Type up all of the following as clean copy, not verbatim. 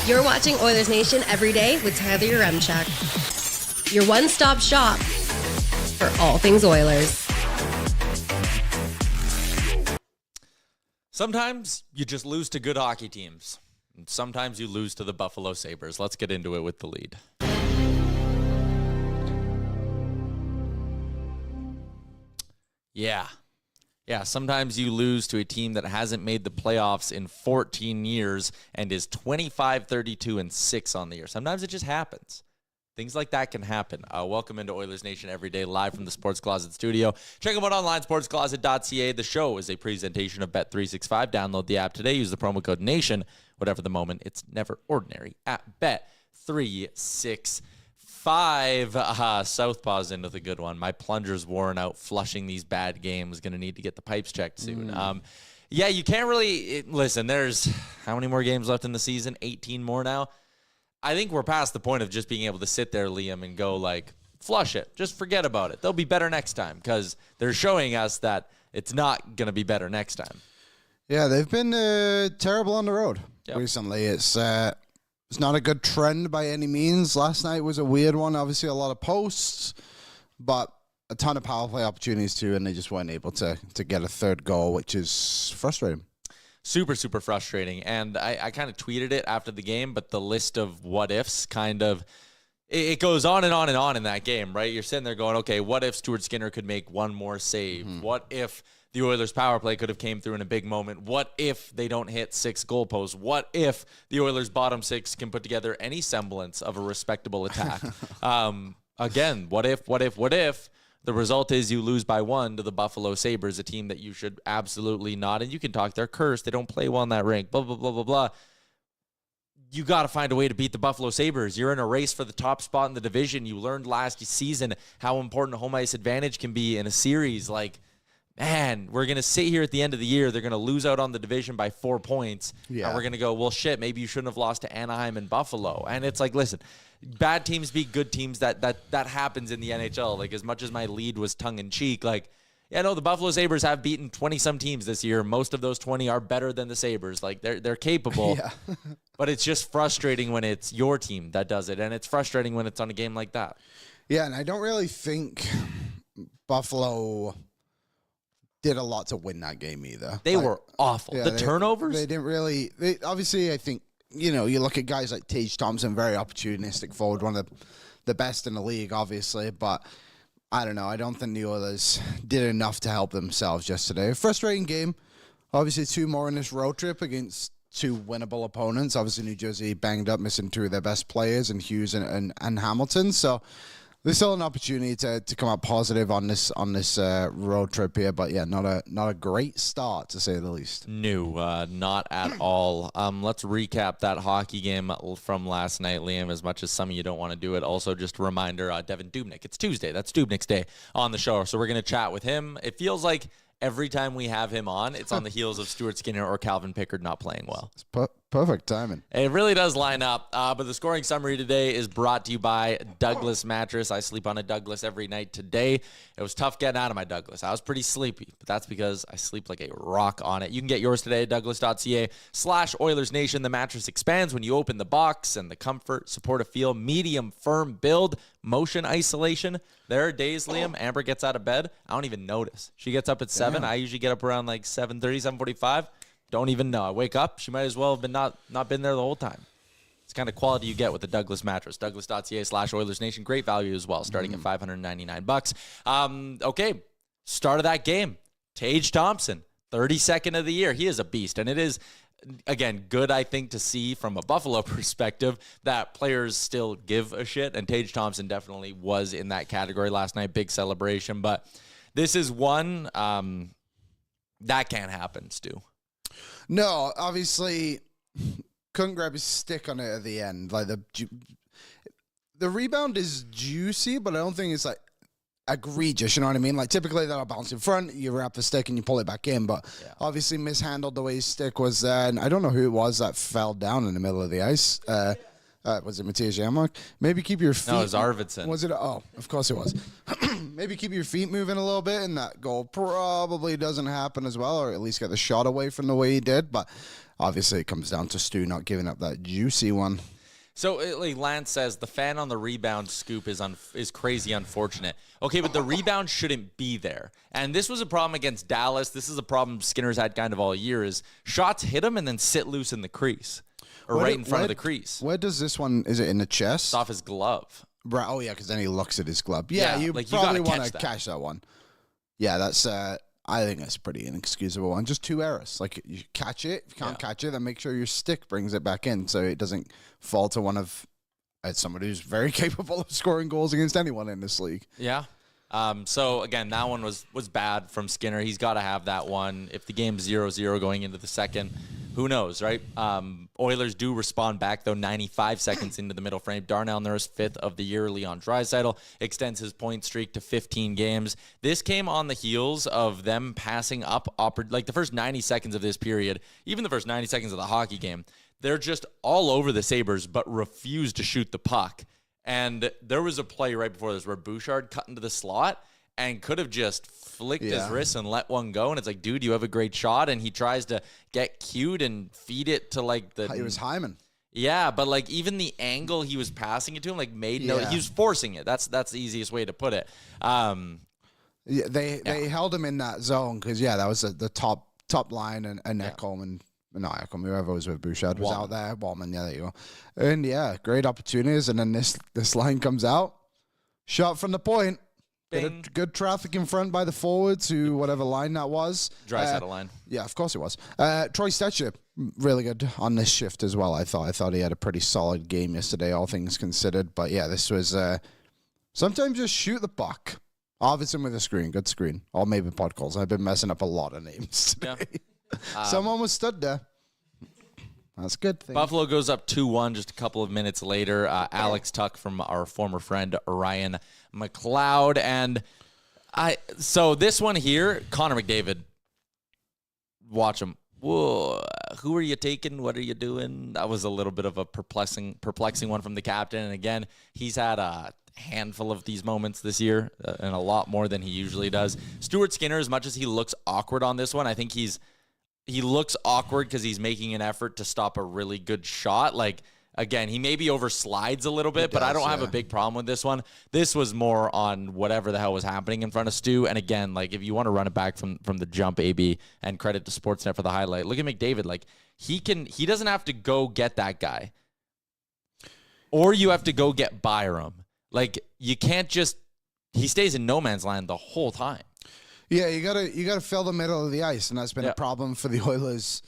You're watching Oilers Nation every day with Tyler Yaremchuk. Your one-stop shop for all things Oilers. Sometimes you just lose to good hockey teams. And sometimes you lose to the Buffalo Sabres. Let's get into it with the lead. Yeah, sometimes you lose to a team that hasn't made the playoffs in 14 years and is 25-32-6 on the year. Sometimes it just happens. Things like that can happen. Welcome into Oilers Nation every day, live from the Sports Closet studio. Check them out online, sportscloset.ca. The show is a presentation of Bet365. Download the app today. Use the promo code NATION. Whatever the moment, it's never ordinary at Bet365. Southpaw's into the good one. My plunger's worn out flushing these bad games. Going to need to get the pipes checked soon. Yeah, you can't really... Listen, there's how many more games left in the season? 18 more now. I think we're past the point of just being able to sit there, Liam, and go, like, flush it. Just forget about it. They'll be better next time because they're showing us that it's not going to be better next time. Yeah, they've been terrible on the road recently. It's not a good trend by any means. Last night was a weird one. Obviously, a lot of posts, but a ton of power play opportunities too, and they just weren't able to get a third goal, which is frustrating. Super, super frustrating. And I kind of tweeted it after the game, but the list of what-ifs kind of, it goes on and on and on in that game, right? You're sitting there going, okay, what if Stuart Skinner could make one more save? Mm-hmm. What if the Oilers' power play could have came through in a big moment? What if they don't hit 6 goalposts? What if the Oilers' bottom 6 can put together any semblance of a respectable attack? Again, what if? The result is you lose by 1 to the Buffalo Sabres, a team that you should absolutely not, and you can talk, they're cursed, they don't play well in that rink, blah, blah, blah, blah, blah. You got to find a way to beat the Buffalo Sabres. You're in a race for the top spot in the division. You learned last season how important home ice advantage can be in a series. Like, man, we're going to sit here at the end of the year. They're going to lose out on the division by 4 points. Yeah. And we're going to go, well, shit, maybe you shouldn't have lost to Anaheim and Buffalo. And it's like, listen, bad teams beat good teams. That happens in the NHL. Like, as much as my lead was tongue-in-cheek, like, yeah, no, the Buffalo Sabres have beaten 20-some teams this year. Most of those 20 are better than the Sabres. Like, they're capable. Yeah. But it's just frustrating when it's your team that does it. And it's frustrating when it's on a game like that. Yeah, and I don't really think Buffalo did a lot to win that game either. They were awful. Yeah, turnovers? They didn't really. Obviously, I think, you look at guys like Tage Thompson, very opportunistic forward, one of the best in the league, obviously. But I don't know. I don't think the Oilers did enough to help themselves yesterday. A frustrating game. Obviously, 2 more in this road trip against 2 winnable opponents. Obviously, New Jersey banged up, missing 2 of their best players, in Hughes and Hamilton. So there's still an opportunity to come out positive on this road trip here, but yeah, not a great start to say the least. No, not at all. Let's recap that hockey game from last night, Liam. As much as some of you don't want to do it, also just a reminder: Devan Dubnyk. It's Tuesday. That's Dubnyk's day on the show, so we're gonna chat with him. It feels like every time we have him on, it's on the heels of Stuart Skinner or Calvin Pickard not playing well. It's perfect timing. It really does line up. But the scoring summary today is brought to you by Douglas Mattress. I sleep on a Douglas every night today. It was tough getting out of my Douglas. I was pretty sleepy, but that's because I sleep like a rock on it. You can get yours today at douglas.ca/OilersNation. The mattress expands when you open the box, and the comfort, support a feel, medium firm build, motion isolation. There are days, Liam, Amber gets out of bed, I don't even notice. She gets up at 7. I usually get up around like 7:30, 7:45. Don't even know. I wake up, she might as well have been not been there the whole time. It's kind of quality you get with the Douglas mattress. Douglas.ca/OilersNation. Great value as well, starting at $599. Okay, start of that game. Tage Thompson, 32nd of the year. He is a beast, and it is, again, good, I think, to see from a Buffalo perspective that players still give a shit, and Tage Thompson definitely was in that category last night. Big celebration, but this is one that can't happen, Stu. No, obviously, couldn't grab his stick on it at the end. Like the rebound is juicy, but I don't think it's like egregious, you know what I mean? Like, typically that'll bounce in front, you wrap the stick and you pull it back in, but obviously mishandled the way his stick was there, and I don't know who it was that fell down in the middle of the ice. Was it Matthias Janmark? Maybe keep your feet. No, it was Arvidsson. Was it? Oh, of course it was. Maybe keep your feet moving a little bit, and that goal probably doesn't happen as well, or at least get the shot away from the way he did. But obviously, it comes down to Stu not giving up that juicy one. So, like Lance says, the fan on the rebound scoop is crazy unfortunate. Okay, but the rebound shouldn't be there. And this was a problem against Dallas. This is a problem Skinner's had kind of all year, is shots hit him and then sit loose in the crease. Or right in front of the crease. Where does this one, is it in the chest? It's off his glove. Right. Oh, yeah, because then he looks at his glove. Yeah, you like probably want to catch that one. Yeah, that's, I think that's pretty inexcusable one. Just 2 errors. Like, you catch it. If you can't catch it, then make sure your stick brings it back in so it doesn't fall to one of somebody who's very capable of scoring goals against anyone in this league. Yeah. So, again, that one was bad from Skinner. He's got to have that one. If the game's 0-0 going into the second, who knows, right? Oilers do respond back, though, 95 seconds into the middle frame. Darnell Nurse, 5th of the year. Leon Draisaitl extends his point streak to 15 games. This came on the heels of them passing up, like the first 90 seconds of this period, even the first 90 seconds of the hockey game. They're just all over the Sabres, but refuse to shoot the puck. And there was a play right before this where Bouchard cut into the slot and could have just flicked his wrist and let one go. And it's like, dude, you have a great shot. And he tries to get cute and feed it to like the... It was Hyman. Yeah, but like even the angle he was passing it to him, like he was forcing it. That's the easiest way to put it. They held him in that zone because, that was the top line and Ekholm and... No, whoever was with Bouchard was out there. Wallman, there you go. And great opportunities. And then this line comes out. Shot from the point. Good traffic in front by the forwards, who whatever line that was. Draisaitl line. Yeah, of course it was. Troy Stecher, really good on this shift as well. I thought he had a pretty solid game yesterday, all things considered. But this was sometimes just shoot the puck. Arvidsson with a screen, good screen. Or maybe Podkolzin. I've been messing up a lot of names today. Yeah. Someone was stood there. That's a good thing. Buffalo goes up 2-1 just a couple of minutes later. Alex Tuck from our former friend Ryan McLeod. And so this one here, Connor McDavid, watch him. Whoa, who are you taking? What are you doing? That was a little bit of a perplexing one from the captain. And again, he's had a handful of these moments this year and a lot more than he usually does. Stuart Skinner, as much as he looks awkward on this one, I think he looks awkward because he's making an effort to stop a really good shot. Like, again, he maybe overslides a little bit, but I don't have a big problem with this one. This was more on whatever the hell was happening in front of Stu. And again, like, if you want to run it back from the jump, AB, and credit to Sportsnet for the highlight, look at McDavid. Like, he doesn't have to go get that guy. Or you have to go get Byram. Like, you can't just, he stays in no man's land the whole time. Yeah, you gotta fill the middle of the ice, and that's been a problem for the Oilers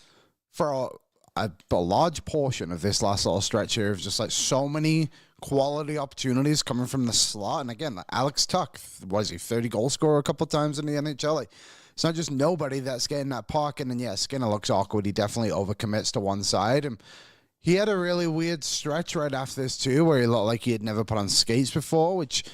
for a large portion of this last little stretch here of just like so many quality opportunities coming from the slot. And again, like Alex Tuck, was he 30 goal scorer a couple times in the NHL? Like, it's not just nobody that's getting that puck. And then Skinner looks awkward. He definitely overcommits to one side, and he had a really weird stretch right after this too, where he looked like he had never put on skates before, which.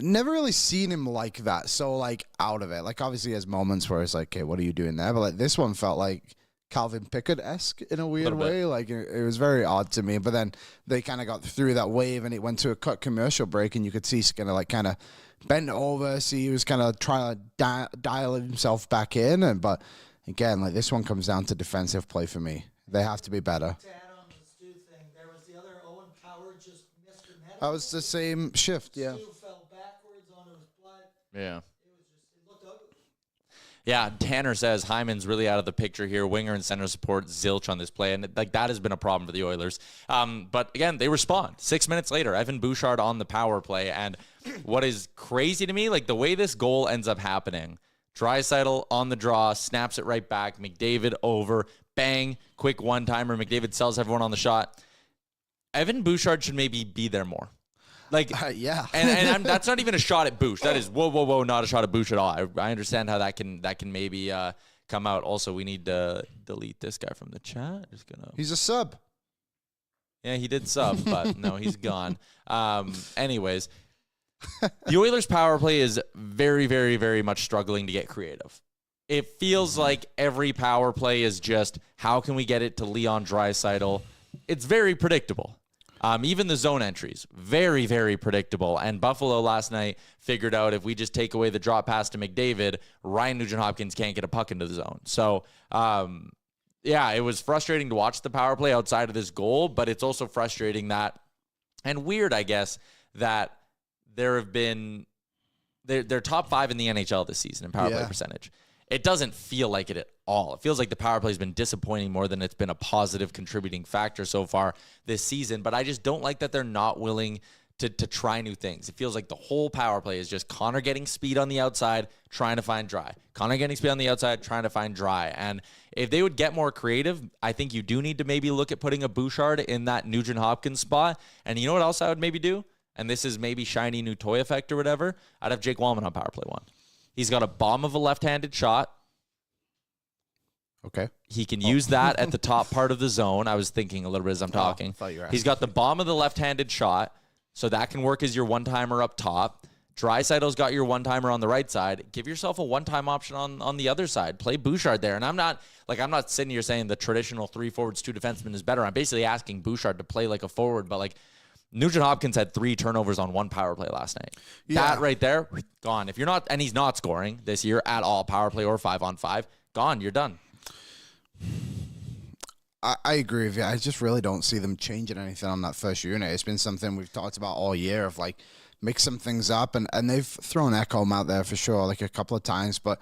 Never really seen him like that, so like out of it. Like obviously he has moments where it's like, okay, what are you doing there? But like this one felt like Calvin Pickard-esque in a weird way. Like it was very odd to me. But then they kind of got through that wave and it went to a cut commercial break, and you could see Skinner like kind of bent over. See, he was kind of trying to dial himself back in. But again, like this one comes down to defensive play for me. They have to be better. That was the same shift, yeah. Yeah. Yeah, Tanner says Hyman's really out of the picture here. Winger and center support zilch on this play, and like that has been a problem for the Oilers. But again, they respond. 6 minutes later, Evan Bouchard on the power play, and what is crazy to me, like the way this goal ends up happening, Draisaitl on the draw, snaps it right back, McDavid over, bang, quick one-timer, McDavid sells everyone on the shot. Evan Bouchard should maybe be there more. Like, yeah. and that's not even a shot at Bouch. That is, whoa, not a shot at Bouch at all. I understand how that can maybe come out. Also, we need to delete this guy from the chat. He's a sub. Yeah, he did sub, but no, he's gone. Anyways, the Oilers' power play is very, very, very much struggling to get creative. It feels like every power play is just, how can we get it to Leon Draisaitl? It's very predictable. Even the zone entries, very, very predictable. And Buffalo last night figured out if we just take away the drop pass to McDavid, Ryan Nugent-Hopkins can't get a puck into the zone. So, yeah, it was frustrating to watch the power play outside of this goal, but it's also frustrating that, and weird, I guess, that there have been, they're top 5 in the NHL this season in power play percentage. It doesn't feel like it at all. It feels like the power play has been disappointing more than it's been a positive contributing factor so far this season. But I just don't like that they're not willing to try new things. It feels like the whole power play is just Connor getting speed on the outside, trying to find Dry. Connor getting speed on the outside, trying to find Dry. And if they would get more creative, I think you do need to maybe look at putting a Bouchard in that Nugent-Hopkins spot. And you know what else I would maybe do? And this is maybe shiny new toy effect or whatever. I'd have Jake Wallman on power play 1. He's got a bomb of a left-handed shot. Okay. He can use that at the top part of the zone. I was thinking a little bit as I'm talking. He's got the bomb of the left-handed shot, so that can work as your one-timer up top. Draisaitl's got your one-timer on the right side. Give yourself a one-time option on the other side. Play Bouchard there. And I'm not sitting here saying the traditional 3 forwards, 2 defensemen is better. I'm basically asking Bouchard to play like a forward, but like Nugent-Hopkins had 3 turnovers on 1 power play last night. Yeah. That right there, gone. If you're not, and he's not scoring this year at all, power play or 5-on-5, gone. You're done. I agree with you. I just really don't see them changing anything on that first unit. It's been something we've talked about all year of like mix some things up, and they've thrown Ekholm out there for sure, like a couple of times, but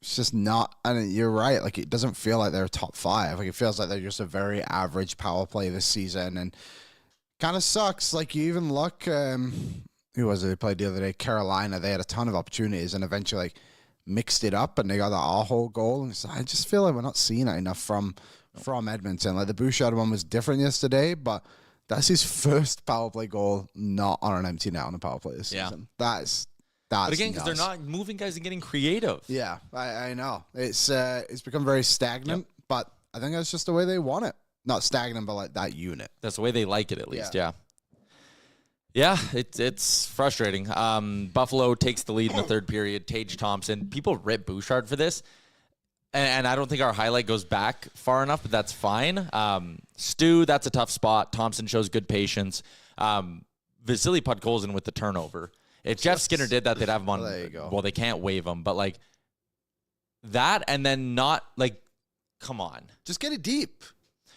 it's just not. And you're right, like it doesn't feel like they're top 5. Like it feels like they're just a very average power play this season, and kind of sucks. Like you even look, who was it they played the other day? Carolina. They had a ton of opportunities, and eventually like mixed it up, and they got that Aho goal. And so I just feel like we're not seeing it enough from Edmonton. Like the Bouchard one was different yesterday, but that's his first power play goal not on an empty net on a power play this season. That's but again, because they're not moving guys and getting creative. Yeah, I know. It's become very stagnant, but I think that's just the way they want it. Not stagnant, but like that unit. That's the way they like it, at least. Yeah, it's frustrating. Buffalo takes the lead in the third period. Tage Thompson. People rip Bouchard for this. And I don't think our highlight goes back far enough, but that's fine. Stu, that's a tough spot. Thompson shows good patience. Vasily Podkolzin with the turnover. If Jeff Skinner did that, they'd have him on. There you go. Well, they can't waive him, but like that and then not like, come on. Just get it deep.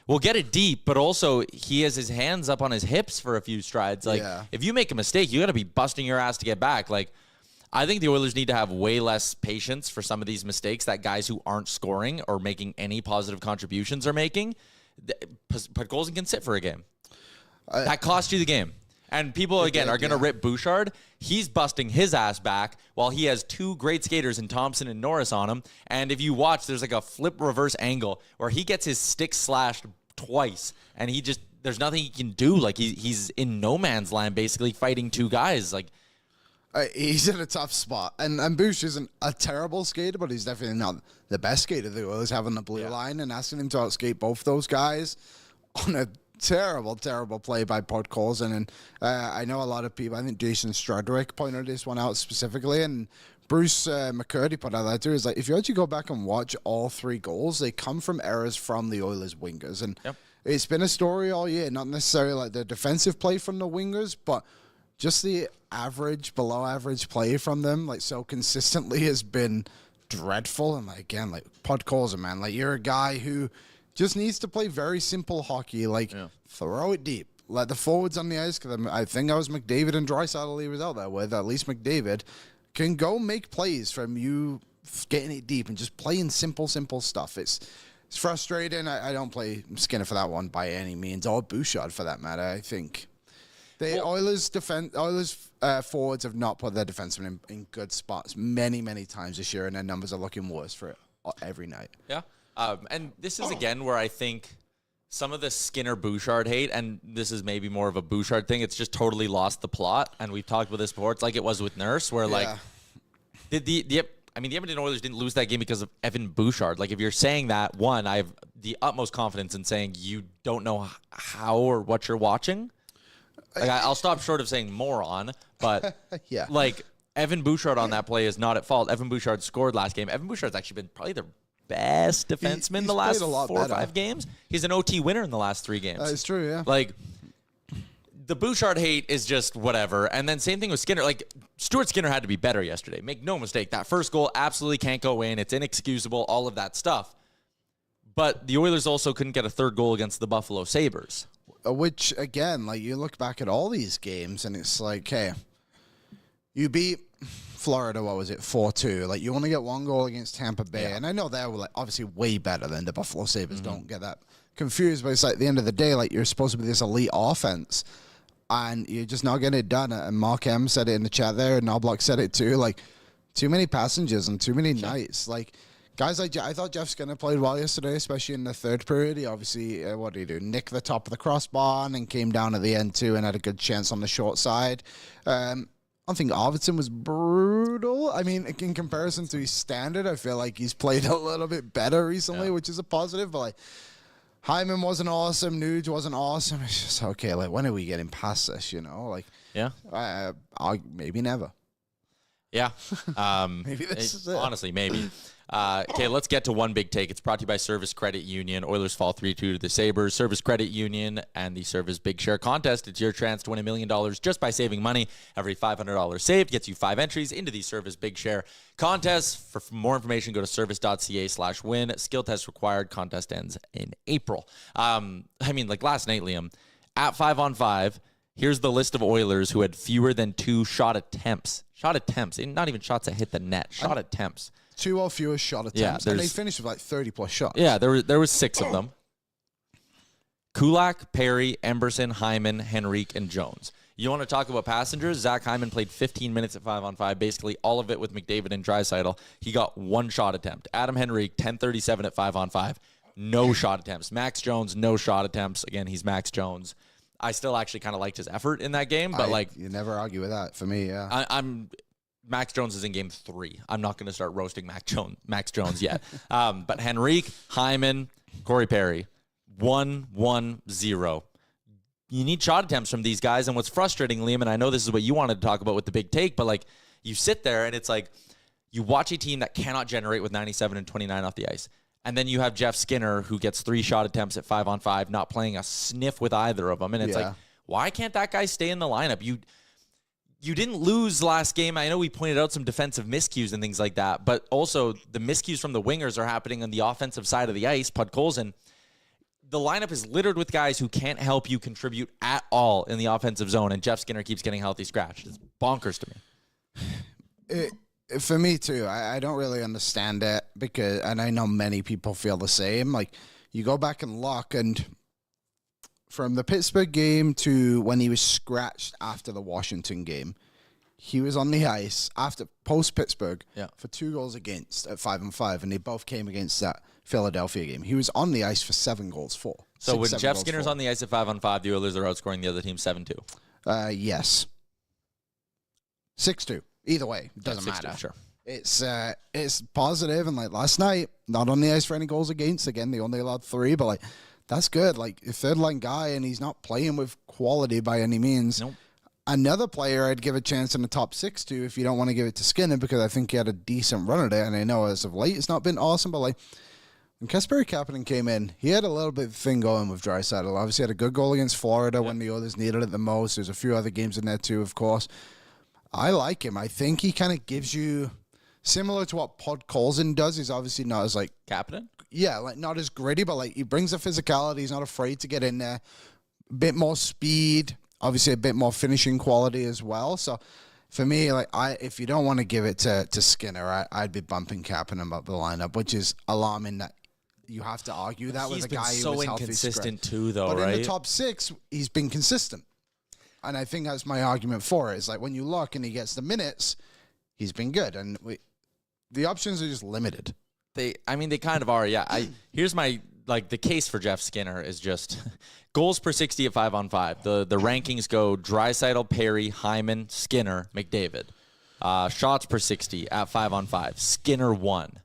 We'll get it deep, but also he has his hands up on his hips for a few strides. Like, if you make a mistake, you got to be busting your ass to get back. Like, I think the Oilers need to have way less patience for some of these mistakes that guys who aren't scoring or making any positive contributions are making. Podkolzin can sit for a game. That cost you the game. And people, again, are going to rip Bouchard. He's busting his ass back while he has 2 great skaters in Thompson and Norris on him. And if you watch, there's like a flip reverse angle where he gets his stick slashed twice, and there's nothing he can do. Like he's in no man's land, basically fighting 2 guys. Like he's in a tough spot, and Bouch isn't a terrible skater, but he's definitely not the best skater the Oilers have on the blue line, and asking him to outskate both those guys on a terrible play by Podkolzin. And I know a lot of people, I think Jason Stradwick pointed this one out specifically, and Bruce McCurdy put out that too. Is like, if you actually go back and watch all 3 goals, they come from errors from the Oilers wingers. And it's been a story all year, not necessarily like the defensive play from the wingers, but just the average, below average play from them, like so consistently has been dreadful. And like, again, like Podkolzin, man, like you're a guy who just needs to play very simple hockey, like throw it deep. Let the forwards on the ice, because I think I was McDavid and Draisaitl he was out there with, at least McDavid, can go make plays from you getting it deep and just playing simple stuff. It's frustrating. I don't play Skinner for that one by any means, or Bouchard for that matter. I think the Oilers forwards have not put their defensemen in good spots many times this year, and their numbers are looking worse for it every night. Yeah. And this is, again, where I think some of the Skinner-Bouchard hate, and this is maybe more of a Bouchard thing, it's just totally lost the plot. And we've talked about this before. It's like it was with Nurse, where, like, the Edmonton Oilers didn't lose that game because of Evan Bouchard. Like, if you're saying that, one, I have the utmost confidence in saying you don't know how or what you're watching. Like, I'll stop short of saying moron, but, like, Evan Bouchard on that play is not at fault. Evan Bouchard scored last game. Evan Bouchard's actually been probably best defenseman the last 4 or 5 games. He's an OT winner in the last 3 games. That is true, yeah. Like, the Bouchard hate is just whatever. And then same thing with Skinner. Like, Stuart Skinner had to be better yesterday. Make no mistake. That first goal absolutely can't go in. It's inexcusable, all of that stuff. But the Oilers also couldn't get a third goal against the Buffalo Sabres. Which, again, like, you look back at all these games, and it's like, hey, you beat Florida, what was it, 4-2. Like, you only get 1 goal against Tampa Bay. Yeah. And I know they're, like, obviously way better than the Buffalo Sabres. Don't get that confused. But it's like, at the end of the day, like, you're supposed to be this elite offense. And you're just not getting it done. And Mark M said it in the chat there, and Knobloch said it too. Like, too many passengers and too many nights. Like, guys like, I thought Jeff Skinner played well yesterday, especially in the third period. He obviously, what did he do? Nicked the top of the crossbar and came down at the end too and had a good chance on the short side. I think Arvidsson was brutal. I mean, in comparison to his standard, I feel like he's played a little bit better recently, which is a positive. But, like, Hyman wasn't awesome. Nuge wasn't awesome. It's just, okay, like, when are we getting past this, you know? Like, maybe never. Yeah. Maybe this is it. Honestly, maybe. Okay, let's get to one big take. It's brought to you by Service Credit Union. Oilers fall 3-2 to the Sabres. Service Credit Union and the Service Big Share Contest. It's your chance to win $1 million just by saving money. Every $500 saved gets you 5 entries into the Service Big Share Contest. For more information, go to service.ca/win. Skill test required. Contest ends in April. I mean, like last night, Liam, at 5-on-5, here's the list of Oilers who had fewer than 2 shot attempts. Shot attempts. Not even shots that hit the net. Shot attempts. 2 or fewer shot attempts, and they finished with like 30-plus shots. Yeah, there was 6 of them. Kulak, Perry, Emberson, Hyman, Henrique, and Jones. You want to talk about passengers? Zach Hyman played 15 minutes at 5-on-5, basically all of it with McDavid and Draisaitl. He got 1 shot attempt. Adam Henrique, 10:37 at 5-on-5. No shot attempts. Max Jones, no shot attempts. Again, he's Max Jones. I still actually kind of liked his effort in that game, but you never argue with that for me, yeah. Max Jones is in game 3. I'm not going to start roasting Max Jones yet. But Henrique, Hyman, Corey Perry, 1-1-0. You need shot attempts from these guys. And what's frustrating, Liam, and I know this is what you wanted to talk about with the big take, but like you sit there and it's like you watch a team that cannot generate with 97 and 29 off the ice. And then you have Jeff Skinner who gets 3 shot attempts at 5-on-5, not playing a sniff with either of them. And it's like, why can't that guy stay in the lineup? You didn't lose last game. I know we pointed out some defensive miscues and things like that, but also the miscues from the wingers are happening on the offensive side of the ice. Podkolzin, the lineup is littered with guys who can't help you contribute at all in the offensive zone, and Jeff Skinner keeps getting healthy scratched. It's bonkers to me. For me, too, I don't really understand it, and I know many people feel the same. Like, you go back and look, and from the Pittsburgh game to when he was scratched after the Washington game, he was on the ice after post-Pittsburgh for 2 goals against at 5-on-5, and they both came against that Philadelphia game. He was on the ice for 7 goals for. So when Jeff Skinner's on the ice at 5-on-5, the Oilers are outscoring the other team 7-2. Yes. 6-2. Either way, it doesn't matter. Sure. It's positive, and like last night, not on the ice for any goals against. Again, they only allowed 3, but like that's good. Like a third-line guy, and he's not playing with quality by any means. Nope. Another player I'd give a chance in the top 6 to, if you don't want to give it to Skinner, because I think he had a decent run at it, and I know as of late it's not been awesome, but like when Kasperi Kapanen came in, he had a little bit of thing going with Draisaitl. Obviously had a good goal against Florida when the Oilers needed it the most. There's a few other games in there too, of course. I like him. I think he kind of gives you, similar to what Podkolzin does, he's obviously not as like Kapanen? Yeah, like not as gritty, but like he brings the physicality. He's not afraid to get in there. A bit more speed, obviously a bit more finishing quality as well. So for me, like if you don't want to give it to Skinner, I'd be bumping Kapanen up the lineup, which is alarming that you have to argue that with a guy who was healthy. He's been so inconsistent too, though, but right? in the top 6, he's been consistent. And I think that's my argument for it. It's like when you look and he gets the minutes, he's been good. And the options are just limited. They kind of are, yeah. Here's my, the case for Jeff Skinner is just goals per 60 at 5-on-5. The rankings go Draisaitl, Perry, Hyman, Skinner, McDavid. Shots per 60 at 5-on-5. Skinner 1.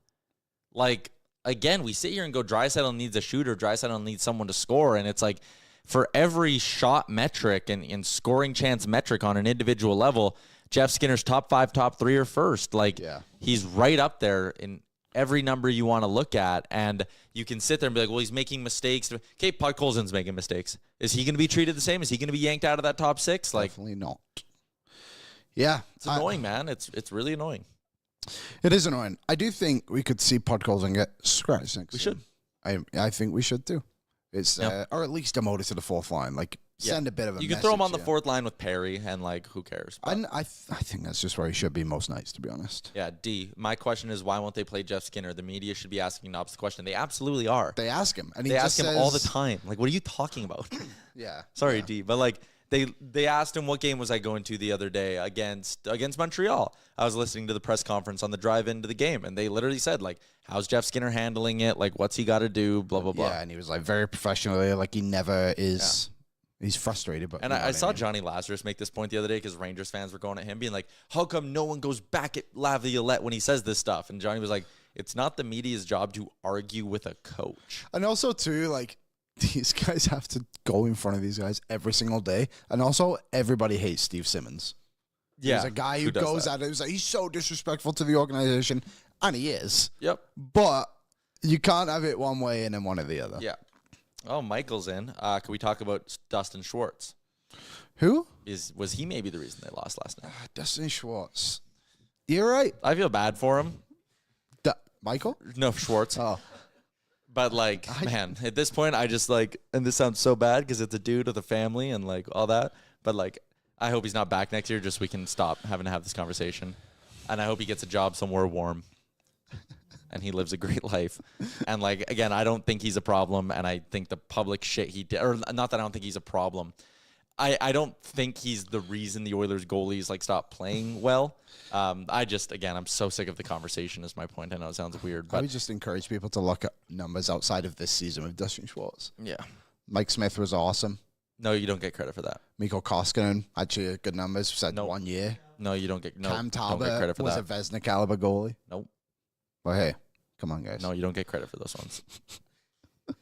Like, again, we sit here and go Draisaitl needs a shooter. Draisaitl needs someone to score. And it's like, for every shot metric and scoring chance metric on an individual level, Jeff Skinner's top 5, top 3 or first. He's right up there. every number you want to look at, and you can sit there and be like, well, he's making mistakes. Okay, Podkolzin's making mistakes. Is he going to be treated the same? Is he going to be yanked out of that top 6? Like, definitely not. Yeah. It's annoying, man. It's really annoying. It is annoying. I do think we could see Podkolzin get scratched next season. I think we should too. It's or at least demoted to the 4th line. Like, send a bit of a You can throw him on the 4th line with Perry, and, like, who cares? I think that's just where he should be most nights, to be honest. Yeah, D. My question is, why won't they play Jeff Skinner? The media should be asking Knobs the question. They absolutely are. They ask him. And they ask him all the time. Like, what are you talking about? Yeah. Sorry, D. But, like, they asked him, what game was I going to the other day against Montreal? I was listening to the press conference on the drive into the game, and they literally said, like, how's Jeff Skinner handling it? Like, what's he got to do? Blah, blah, blah. Yeah, and he was, like, very professional. Like, he never is... Yeah. He's frustrated. But I saw Johnny Lazarus make this point the other day because Rangers fans were going at him, being like, how come no one goes back at Laviolette when he says this stuff? And Johnny was like, it's not the media's job to argue with a coach. And also, too, like, these guys have to go in front of these guys every single day. And also, everybody hates Steve Simmons. Yeah. He's a guy who goes at it. He's like, he's so disrespectful to the organization. And he is. Yep. But you can't have it one way and then one or the other. Yeah. Oh, Michael's in. Can we talk about Dustin Schwartz? Who? Was he maybe the reason they lost last night? Dustin Schwartz. You're right. I feel bad for him. Michael? No, Schwartz. Oh. But, like, man, at this point, I just, like, and this sounds so bad because it's a dude with a family and, like, all that. But, like, I hope he's not back next year just so we can stop having to have this conversation. And I hope he gets a job somewhere warm. And he lives a great life. And, like, again, I don't think he's a problem. And I think the public shit he did, or not that I don't think he's a problem. I don't think he's the reason the Oilers goalies, like, stop playing well. I'm so sick of the conversation is my point. I know it sounds weird. But I would just encourage people to look at numbers outside of this season with Dustin Schwartz. Yeah. Mike Smith was awesome. No, you don't get credit for that. Mikko Koskinen, actually good numbers, said 1 year. No, you don't get Cam Talbot don't get credit for was that. a Vezina caliber goalie. Nope. Well, hey, come on, guys. No, you don't get credit for those ones.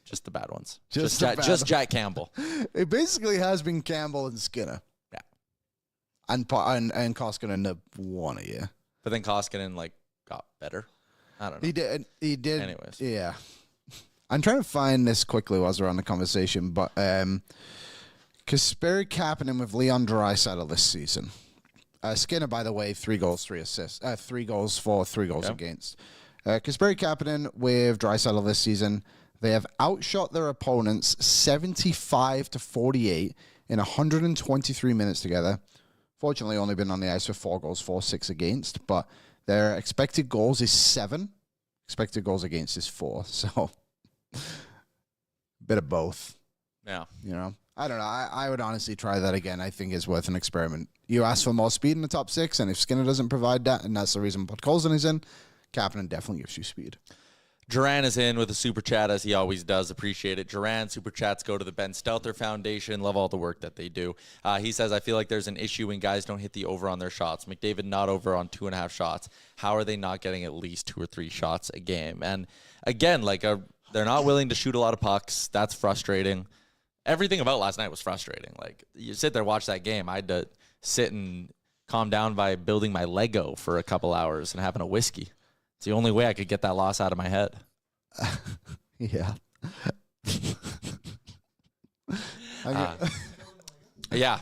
Just the bad ones. Just Jack Campbell. It basically has been Campbell and Skinner. Yeah. And Koskinen have won a year. But then Koskinen, like, got better. I don't know. He did. Anyways. Yeah. I'm trying to find this quickly while we're on the conversation, but Kasperi Kapanen with Leon Draisaitl this season. Skinner, by the way, 3 goals, 3 assists. 3 goals for, 3 goals against. Kasperi Kapanen with Draisaitl this season. They have outshot their opponents 75-48 in 123 minutes together. Fortunately, only been on the ice for 4 goals, 4-6 against, but their expected goals is 7. Expected goals against is 4. So, bit of both. Yeah. You know, I don't know. I would honestly try that again. I think it's worth an experiment. You ask for more speed in the top 6, and if Skinner doesn't provide that, and that's the reason Podkolzin is in, Kapanen definitely gives you speed. Duran is in with a super chat, as he always does. Appreciate it. Duran, super chats go to the Ben Stelter Foundation. Love all the work that they do. He says, I feel like there's an issue when guys don't hit the over on their shots. McDavid not over on 2.5 shots. How are they not getting at least 2 or 3 shots a game? And again, like they're not willing to shoot a lot of pucks. That's frustrating. Everything about last night was frustrating. Like, you sit there, watch that game. I had to sit and calm down by building my Lego for a couple hours and having a whiskey. It's the only way I could get that loss out of my head. Yeah. Yeah.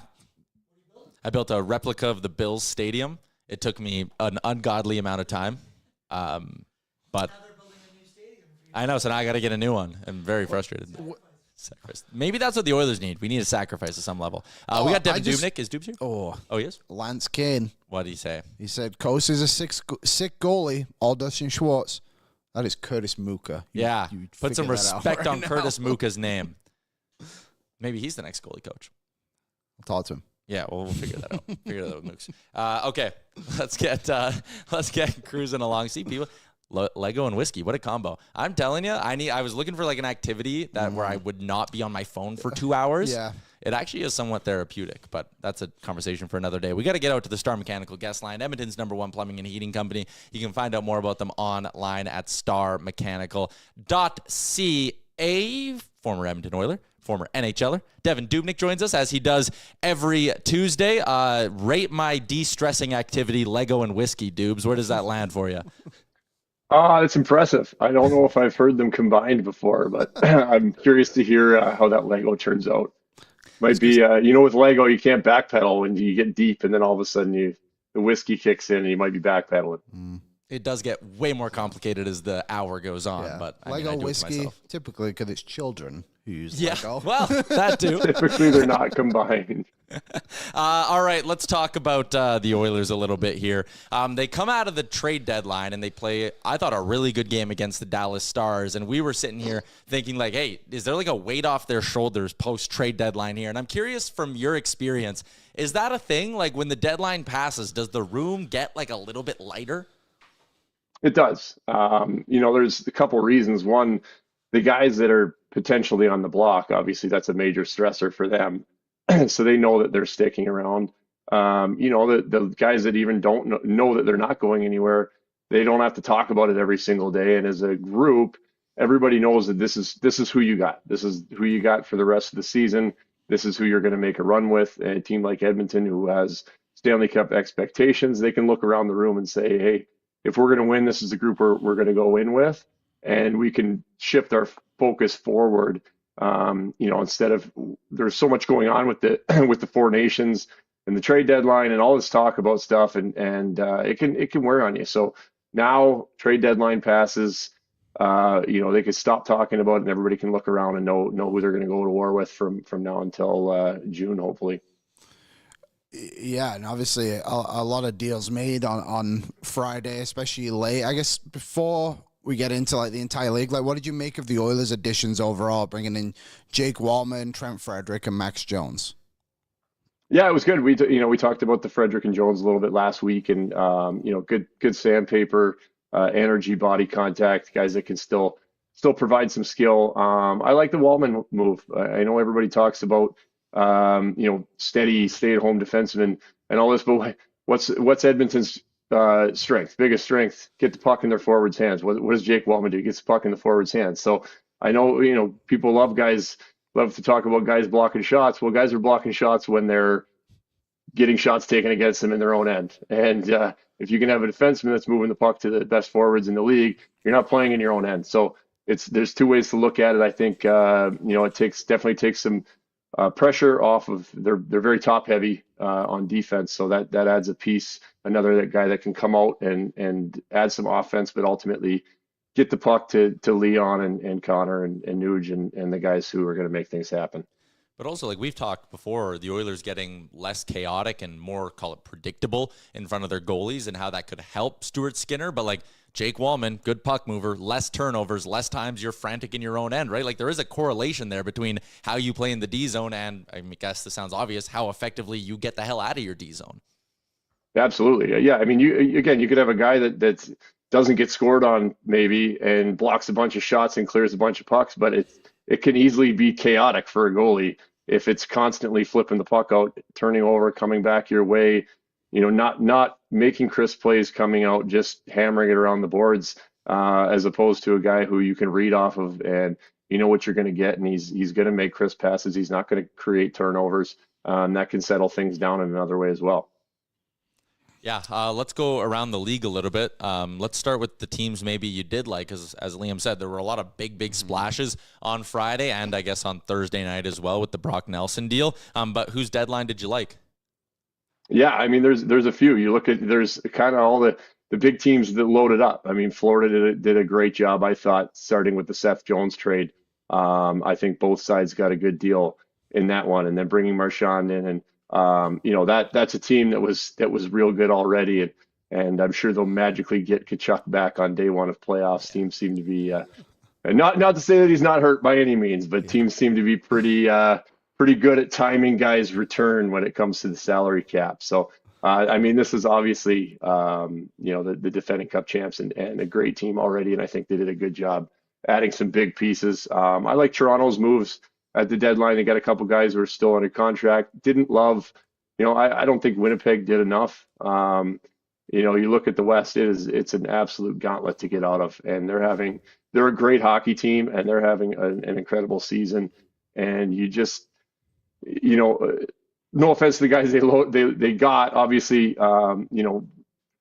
I built a replica of the Bills Stadium. It took me an ungodly amount of time. But I know, so now I got to get a new one. I'm very frustrated. Sacrifice. Maybe that's what the Oilers need. We need a sacrifice at some level. We got Devan Dubnyk. Is Dubs here? Oh, he is? Lance Kane. What did he say? He said, Coase is a sick goalie, all Dustin Schwartz. That is Curtis Muka. You put some respect on now. Curtis Muka's name. Maybe he's the next goalie coach. I'll talk to him. Yeah, well, we'll figure that out. Figure that out with Mooks. Okay, let's get cruising along. See, people, Lego and whiskey, what a combo! I'm telling you, I was looking for like an activity that where I would not be on my phone for 2 hours. Yeah, it actually is somewhat therapeutic, but that's a conversation for another day. We got to get out to the Star Mechanical guest line, Edmonton's #1 plumbing and heating company. You can find out more about them online at starmechanical.ca. Former Edmonton Oiler, former NHLer, Devan Dubnyk joins us as he does every Tuesday. Rate my de-stressing activity, Lego and whiskey, Dubes. Where does that land for you? It's impressive. I don't know if I've heard them combined before, but I'm curious to hear how that Lego turns out. I was Might gonna be, with Lego, you can't backpedal when you get deep, and then all of a sudden the whiskey kicks in, and you might be backpedaling. It does get way more complicated as the hour goes on, Yeah. but I Lego do it to whiskey, myself. typically because it's children who use Yeah, Lego. well, that too. Typically, they're not combined. All right, let's talk about the Oilers a little bit here. They come out of the trade deadline and they play, I thought, a really good game against the Dallas Stars. And we were sitting here thinking like, hey, is there like a weight off their shoulders post-trade deadline here? And I'm curious from your experience, is that a thing? Like when the deadline passes, does the room get like a little bit lighter? It does. There's a couple reasons. One, the guys that are potentially on the block, obviously that's a major stressor for them. So they know that they're sticking around. The guys that even don't know that they're not going anywhere, they don't have to talk about it every single day. And as a group, everybody knows that this is who you got. This is who you got for the rest of the season. This is who you're going to make a run with. And a team like Edmonton, who has Stanley Cup expectations, they can look around the room and say, hey, if we're going to win, this is the group we're going to go in with, and we can shift our focus forward. Instead of there's so much going on with the with the four nations and the trade deadline and all this talk about stuff, and it can wear on you. So now trade deadline passes, they can stop talking about it, and everybody can look around and know who they're going to go to war with from now until June, hopefully. Yeah, and obviously a lot of deals made on Friday, especially late. I guess before we get into like the entire league, like what did you make of the Oilers' additions overall, bringing in Jake Wallman, Trent Frederic, and Max Jones? Yeah, it was good. We talked about the Frederick and Jones a little bit last week, and good sandpaper, energy, body contact, guys that can still provide some skill. I like the Wallman move. I know everybody talks about steady, stay-at-home defenseman and all this, but what's Edmonton's biggest strength? Get the puck in their forwards' hands. What does Jake Wallman do? He gets the puck in the forwards' hands. So I know, people love to talk about guys blocking shots. Well, guys are blocking shots when they're getting shots taken against them in their own end. And if you can have a defenseman that's moving the puck to the best forwards in the league, you're not playing in your own end. So there's two ways to look at it. I think it definitely takes some pressure off of they're very top heavy on defense, so that adds a piece, another guy that can come out and add some offense, but ultimately get the puck to Leon and Connor and Nuge and the guys who are going to make things happen. But also, like we've talked before, the Oilers getting less chaotic and more, call it, predictable in front of their goalies and how that could help Stuart Skinner. But like Jake Wallman, good puck mover, less turnovers, less times you're frantic in your own end, right? Like there is a correlation there between how you play in the D zone and, I guess this sounds obvious, how effectively you get the hell out of your D zone. Absolutely. Yeah. I mean, you could have a guy that doesn't get scored on maybe and blocks a bunch of shots and clears a bunch of pucks, but it can easily be chaotic for a goalie if it's constantly flipping the puck out, turning over, coming back your way, not making crisp plays, coming out, just hammering it around the boards, as opposed to a guy who you can read off of and you know what you're going to get, and he's going to make crisp passes. He's not going to create turnovers. That can settle things down in another way as well. Yeah, let's go around the league a little bit. Let's start with the teams maybe you did like, as Liam said, there were a lot of big splashes on Friday and I guess on Thursday night as well with the Brock Nelson deal. But whose deadline did you like? Yeah, I mean, there's a few. You look at there's kind of all the big teams that loaded up. I mean, Florida did a great job, I thought, starting with the Seth Jones trade. I think both sides got a good deal in that one, and then bringing Marchand in and. That's a team that was real good already, and I'm sure they'll magically get Tkachuk back on day one of playoffs. Teams seem to be not to say that he's not hurt by any means, but teams seem to be pretty good at timing guys' return when it comes to the salary cap. So this is obviously the defending Cup champs and a great team already, and I think they did a good job adding some big pieces. I like Toronto's moves. At the deadline, they got a couple guys who are still under contract. Didn't love, I don't think Winnipeg did enough. You look at the West, it's an absolute gauntlet to get out of, and they're a great hockey team, and they're having an incredible season. And you just, no offense to the guys they got, obviously,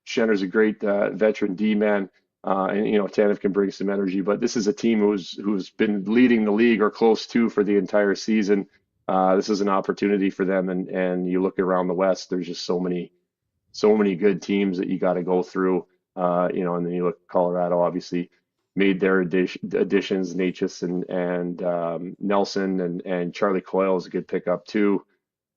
Schenner's a great veteran D-man. and tandem can bring some energy. But this is a team who's been leading the league or close to for the entire season. This is an opportunity for them, and you look around the West. There's just so many good teams that you got to go through. And then you look at Colorado, obviously made their additions, Natchez and Nelson and Charlie Coyle is a good pickup too.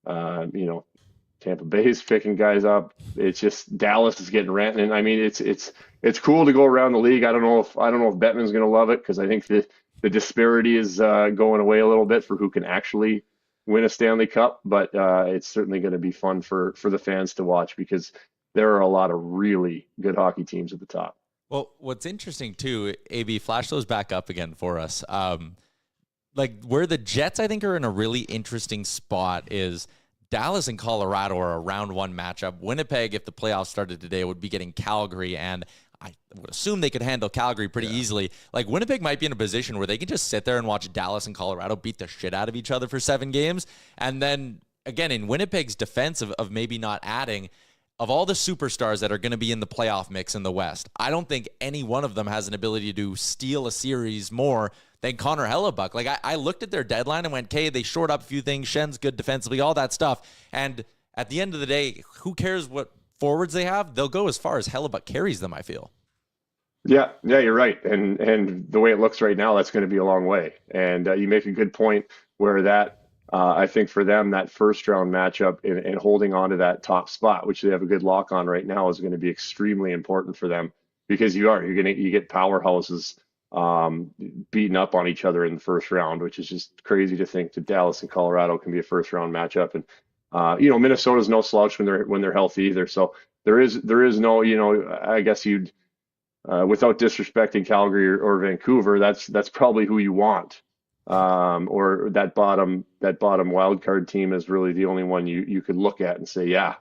Tampa Bay's picking guys up. It's just Dallas is getting Rantanen. I mean, it's cool to go around the league. I don't know if Bettman's going to love it, because I think the disparity is going away a little bit for who can actually win a Stanley Cup. But it's certainly going to be fun for the fans to watch, because there are a lot of really good hockey teams at the top. Well, what's interesting too, AB, flash those back up again for us. Like where the Jets, I think, are in a really interesting spot is Dallas and Colorado are a round one matchup. Winnipeg, if the playoffs started today, would be getting Calgary, and I would assume they could handle Calgary pretty easily. Like Winnipeg might be in a position where they can just sit there and watch Dallas and Colorado beat the shit out of each other for 7 games. And then again, in Winnipeg's defense of maybe not adding, of all the superstars that are going to be in the playoff mix in the West, I don't think any one of them has an ability to steal a series more than Connor Hellebuck. Like I looked at their deadline and went, okay, they short up a few things. Schen's good defensively, all that stuff. And at the end of the day, who cares what forwards they have? They'll go as far as Hellebuck carries them, I feel. Yeah, you're right. And the way it looks right now, that's going to be a long way. And you make a good point where that, I think for them, that first round matchup and holding on to that top spot, which they have a good lock on right now, is going to be extremely important for them, because you get powerhouses beating up on each other in the first round, which is just crazy to think that Dallas and Colorado can be a first round matchup. And Minnesota's no slouch when they're healthy either. So there is no, I guess you'd without disrespecting Calgary or Vancouver, that's probably who you want. Or that bottom wild card team is really the only one you could look at and say, yeah,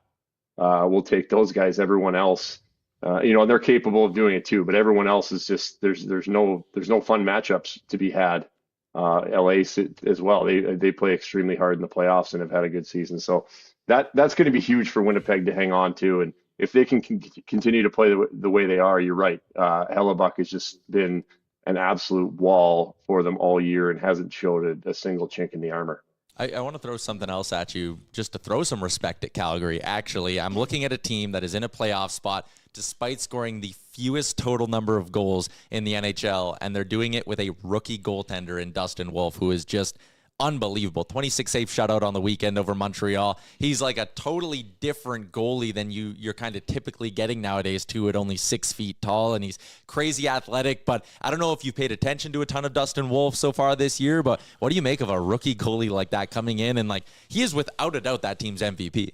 we'll take those guys. Everyone else, they're capable of doing it too, but everyone else is just there's no fun matchups to be had. LA as well. They play extremely hard in the playoffs and have had a good season. So that's going to be huge for Winnipeg to hang on to. And if they can continue to play the way they are, you're right. Hellebuck has just been an absolute wall for them all year and hasn't showed a single chink in the armor. I want to throw something else at you just to throw some respect at Calgary. Actually, I'm looking at a team that is in a playoff spot despite scoring the fewest total number of goals in the NHL, and they're doing it with a rookie goaltender in Dustin Wolf, who is just unbelievable. 26 save shutout on the weekend over Montreal. He's like a totally different goalie than you're kind of typically getting nowadays too, at only 6 feet tall, and he's crazy athletic. But I don't know if you've paid attention to a ton of Dustin Wolf so far this year, but what do you make of a rookie goalie like that coming in? And like, he is without a doubt that team's MVP.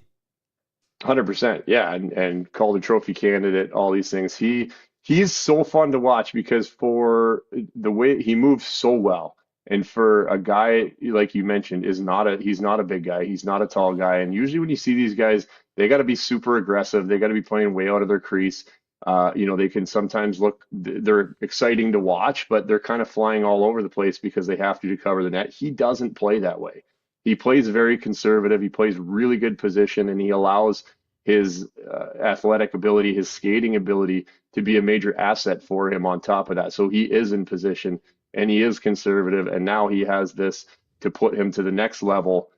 100%. Yeah. And Calder Trophy candidate, all these things. He's so fun to watch because for the way he moves so well. And for a guy, like you mentioned, he's not a big guy. He's not a tall guy. And usually when you see these guys, they got to be super aggressive. They got to be playing way out of their crease. They can sometimes they're exciting to watch, but they're kind of flying all over the place because they have to cover the net. He doesn't play that way. He plays very conservative. He plays really good position, and he allows his athletic ability, his skating ability to be a major asset for him on top of that. So he is in position. And he is conservative, and now he has this to put him to the next level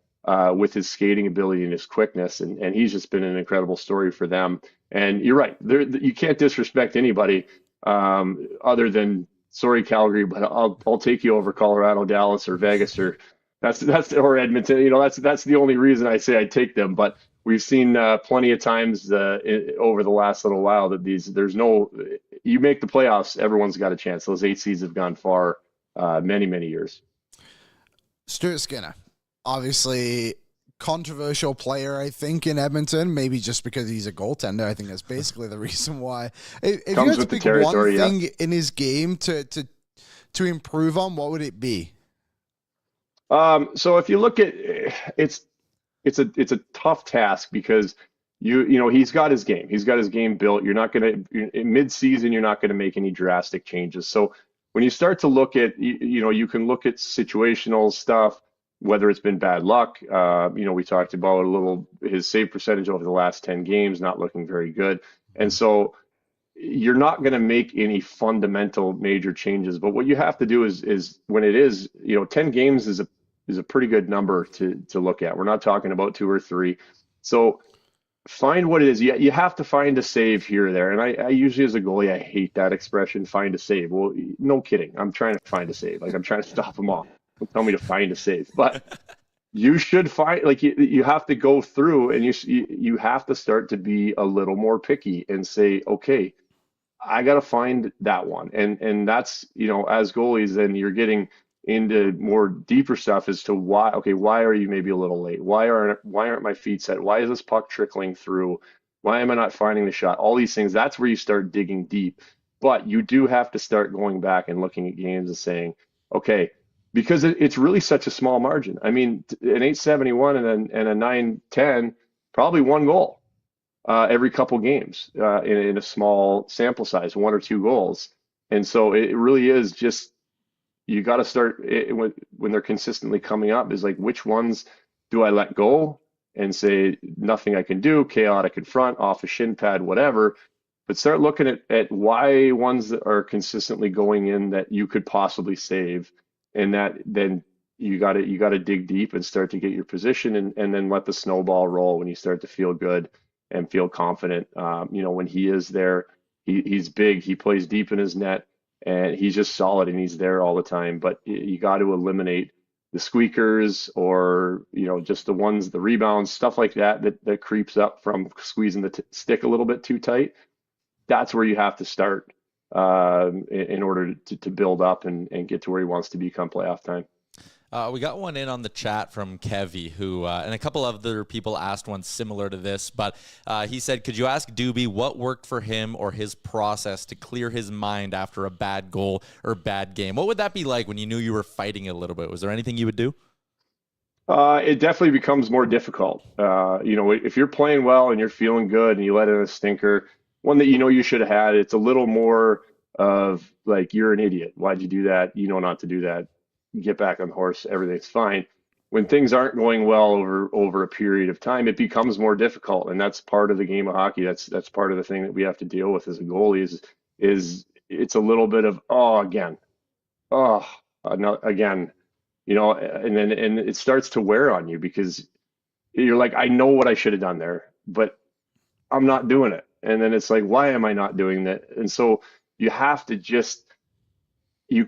with his skating ability and his quickness, and he's just been an incredible story for them. And you're right, you can't disrespect anybody other than, sorry, Calgary, but I'll take you over Colorado, Dallas, or Vegas, or or Edmonton. That's the only reason I say I'd take them. But we've seen plenty of times over the last little while that you make the playoffs, everyone's got a chance. Those 8 seeds have gone far many, many years. Stuart Skinner, obviously controversial player, I think, in Edmonton, maybe just because he's a goaltender. I think that's basically the reason why. If you had to pick one thing in his game to improve on, what would it be? So if you look at it's a tough task because he's got his game. He's got his game built. You're not going to, in mid-season, you're not going to make any drastic changes. So when you start to look at, you can look at situational stuff, whether it's been bad luck. We talked about a little his save percentage over the last 10 games, not looking very good. And so you're not going to make any fundamental major changes. But what you have to do is when it is, 10 games is a pretty good number to look at. We're not talking about 2 or 3. So find what it is. You have to find a save here or there. And I usually, as a goalie, I hate that expression, find a save. Well, no kidding. I'm trying to find a save. Like, I'm trying to stop them all. Don't tell me to find a save. But you should find, like, you have to go through, and you have to start to be a little more picky and say, okay, I got to find that one. And that's, as goalies, then you're getting into more deeper stuff as to why are you maybe a little late? Why aren't my feet set? Why is this puck trickling through? Why am I not finding the shot? All these things, that's where you start digging deep. But you do have to start going back and looking at games and saying, okay, because it's really such a small margin. I mean, an 871 and a 910, probably 1 goal every couple games in a small sample size, 1 or 2 goals. And so it really is just, you got to start when they're consistently coming up, is like, which ones do I let go and say nothing I can do, chaotic in front, off a shin pad, whatever. But start looking at why ones that are consistently going in that you could possibly save, and that then you got to dig deep and start to get your position, and then let the snowball roll when you start to feel good and feel confident. When he is there, he's big, he plays deep in his net, and he's just solid, and he's there all the time. But you got to eliminate the squeakers, or just the ones, the rebounds, stuff like that creeps up from squeezing the stick a little bit too tight. That's where you have to start in order to build up and get to where he wants to be come playoff time. We got one in on the chat from Kevy, who and a couple other people asked one similar to this, but he said, could you ask Doobie what worked for him or his process to clear his mind after a bad goal or bad game? What would that be like when you knew you were fighting a little bit? Was there anything you would do? It definitely becomes more difficult. If you're playing well and you're feeling good and you let in a stinker, one that you should have had, it's a little more of like, you're an idiot. Why'd you do that? You know not to do that. Get back on the horse, everything's fine. When things aren't going well over a period of time, it becomes more difficult, and that's part of the game of hockey. That's part of the thing that we have to deal with as a goalie is it's a little bit of again, again, and it starts to wear on you, because you're like, I know what I should have done there, but I'm not doing it. And then it's like, why am I not doing that? And so you have to you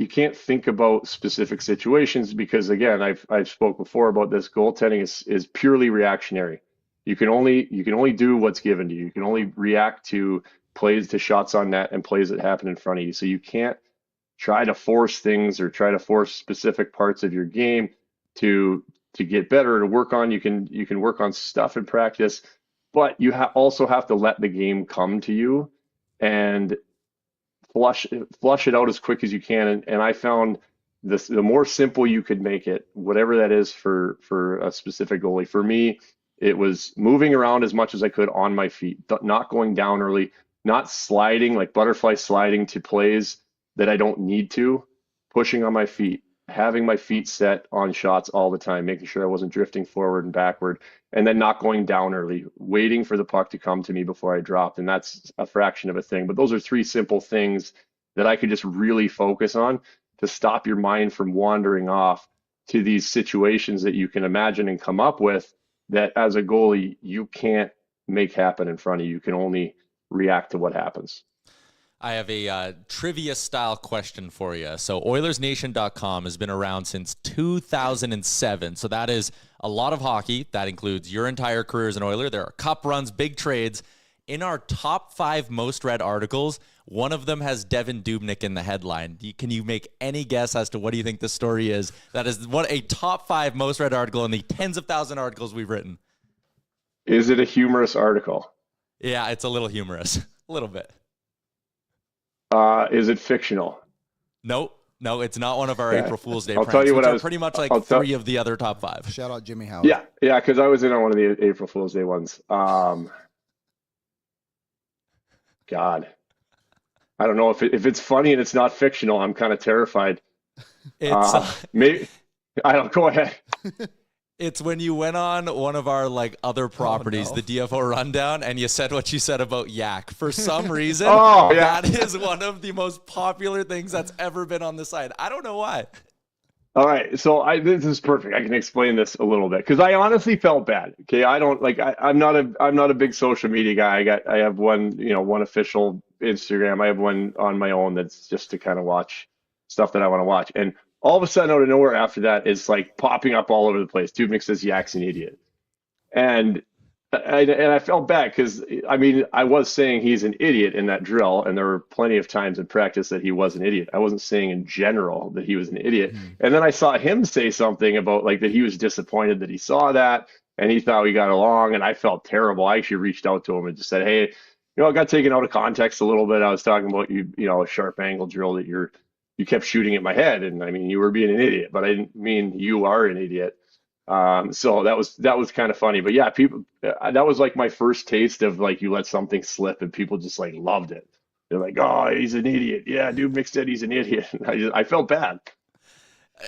can't think about specific situations, because again, I've spoke before about this. Goaltending is purely reactionary. You can only do what's given to you. You can only react to plays, to shots on net, and plays that happen in front of you. So you can't try to force things or try to force specific parts of your game to get better, to work on. You can work on stuff in practice, but you also have to let the game come to you and flush it out as quick as you can. And I found this, the more simple you could make it, whatever that is for a specific goalie. For me, it was moving around as much as I could on my feet, not going down early, not sliding, like butterfly sliding to plays that I don't need to, pushing on my feet, having my feet set on shots all the time, making sure I wasn't drifting forward and backward, and then not going down early, waiting for the puck to come to me before I dropped. And that's a fraction of a thing. But those are 3 simple things that I could just really focus on to stop your mind from wandering off to these situations that you can imagine and come up with that as a goalie, you can't make happen in front of you. You can only react to what happens. I have a trivia style question for you. So Oilersnation.com has been around since 2007. So that is a lot of hockey. That includes your entire career as an Oiler. There are cup runs, big trades. In our top 5 most read articles, one of them has Devan Dubnyk in the headline. Can you make any guess as to what do you think the story is? That is a top 5 most read article in the tens of thousand articles we've written. Is it a humorous article? Yeah, it's a little humorous. A little bit. Is it fictional? No, it's not one of our April Fool's Day I'll pranks, tell you what, which I are was pretty much like 3 of the other top 5. Shout out Jimmy Howard. Yeah, because I was in on one of the April Fool's Day ones. God, I don't know if it's funny and it's not fictional. I'm kind of terrified. It's maybe I don't. Go ahead. It's when you went on one of our like other properties, the DFO rundown, and you said what you said about Yak. For some reason, that is one of the most popular things that's ever been on the site. I don't know why. All right, so this is perfect. I can explain this a little bit because I honestly felt bad. Okay, I don't like. I'm not a big social media guy. I have one official Instagram. I have one on my own that's just to kind of watch stuff that I want to watch. And all of a sudden, out of nowhere, after that, it's like popping up all over the place. Dubnyk says Yak's an idiot, and I felt bad because I was saying he's an idiot in that drill, and there were plenty of times in practice that he was an idiot. I wasn't saying in general that he was an idiot. And then I saw him say something about like that he was disappointed that he saw that, and he thought we got along, and I felt terrible. I actually reached out to him and just said, hey, I got taken out of context a little bit. I was talking about a sharp angle drill that you kept shooting at my head, and you were being an idiot, but I didn't mean you are an idiot. So that was kind of funny, but yeah, people, that was like my first taste of like, you let something slip and people just like loved it. They're like, oh, he's an idiot. Yeah. Dubnyk said he's an idiot. I felt bad.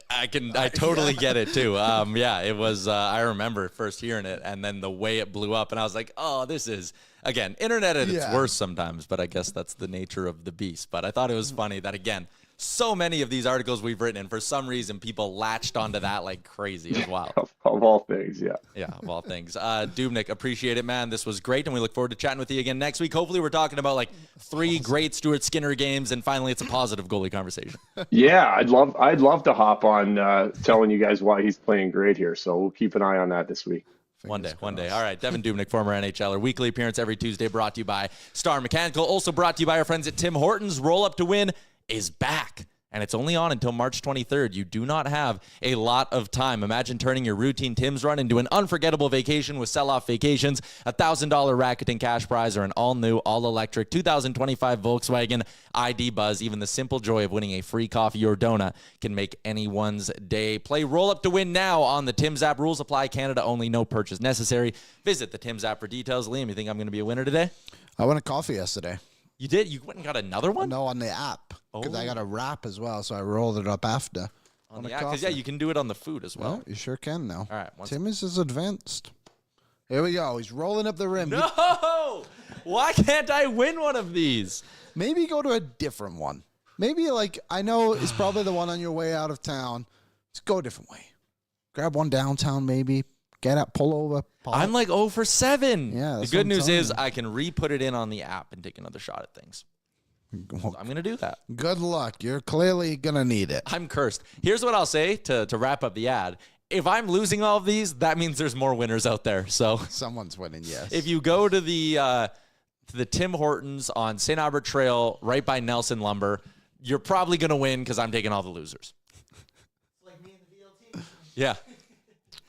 I totally get it too. Yeah, it was, I remember first hearing it and then the way it blew up and I was like, oh, this is, again, internet at its worst sometimes, but I guess that's the nature of the beast. But I thought it was funny that, again, so many of these articles we've written, and for some reason, people latched onto that like crazy as well. Of all things, yeah. Yeah, of all things. Dubnyk, appreciate it, man. This was great, and we look forward to chatting with you again next week. Hopefully, we're talking about like 3 great Stuart Skinner games, and finally, it's a positive goalie conversation. Yeah, I'd love to hop on telling you guys why he's playing great here. So we'll keep an eye on that this week. One day. All right, Devan Dubnyk, former NHLer. Weekly appearance every Tuesday, brought to you by Star Mechanical. Also brought to you by our friends at Tim Hortons. Roll Up to Win is back. And it's only on until March 23rd. You do not have a lot of time. Imagine turning your routine Tim's run into an unforgettable vacation with Sell-Off Vacations, a $1,000 Rakuten cash prize, or an all-new, all-electric 2025 Volkswagen ID Buzz. Even the simple joy of winning a free coffee or donut can make anyone's day. Play Roll Up to Win now on the Tim's app. Rules apply. Canada only. No purchase necessary. Visit the Tim's app for details. Liam, you think I'm going to be a winner today? I won a coffee yesterday. You did? You went and got another one? No, on the app. Because I got a wrap as well, so I rolled it up after. On the app? Because, you can do it on the food as well. You sure can now. All right. Tim is advanced. Here we go. He's rolling up the rim. No! Why can't I win one of these? Maybe go to a different one. Maybe, I know it's probably the one on your way out of town. Just go a different way. Grab one downtown, maybe. Get up, pull over. Pop. I'm like 0 for 7. Yeah. The good news is I can re-put it in on the app and take another shot at things. So I'm going to do that. Good luck. You're clearly going to need it. I'm cursed. Here's what I'll say to wrap up the ad. If I'm losing all of these, that means there's more winners out there. So someone's winning, yes. If you go to the Tim Hortons on St. Albert Trail right by Nelson Lumber, you're probably going to win because I'm taking all the losers. Like me and the VLT. Yeah.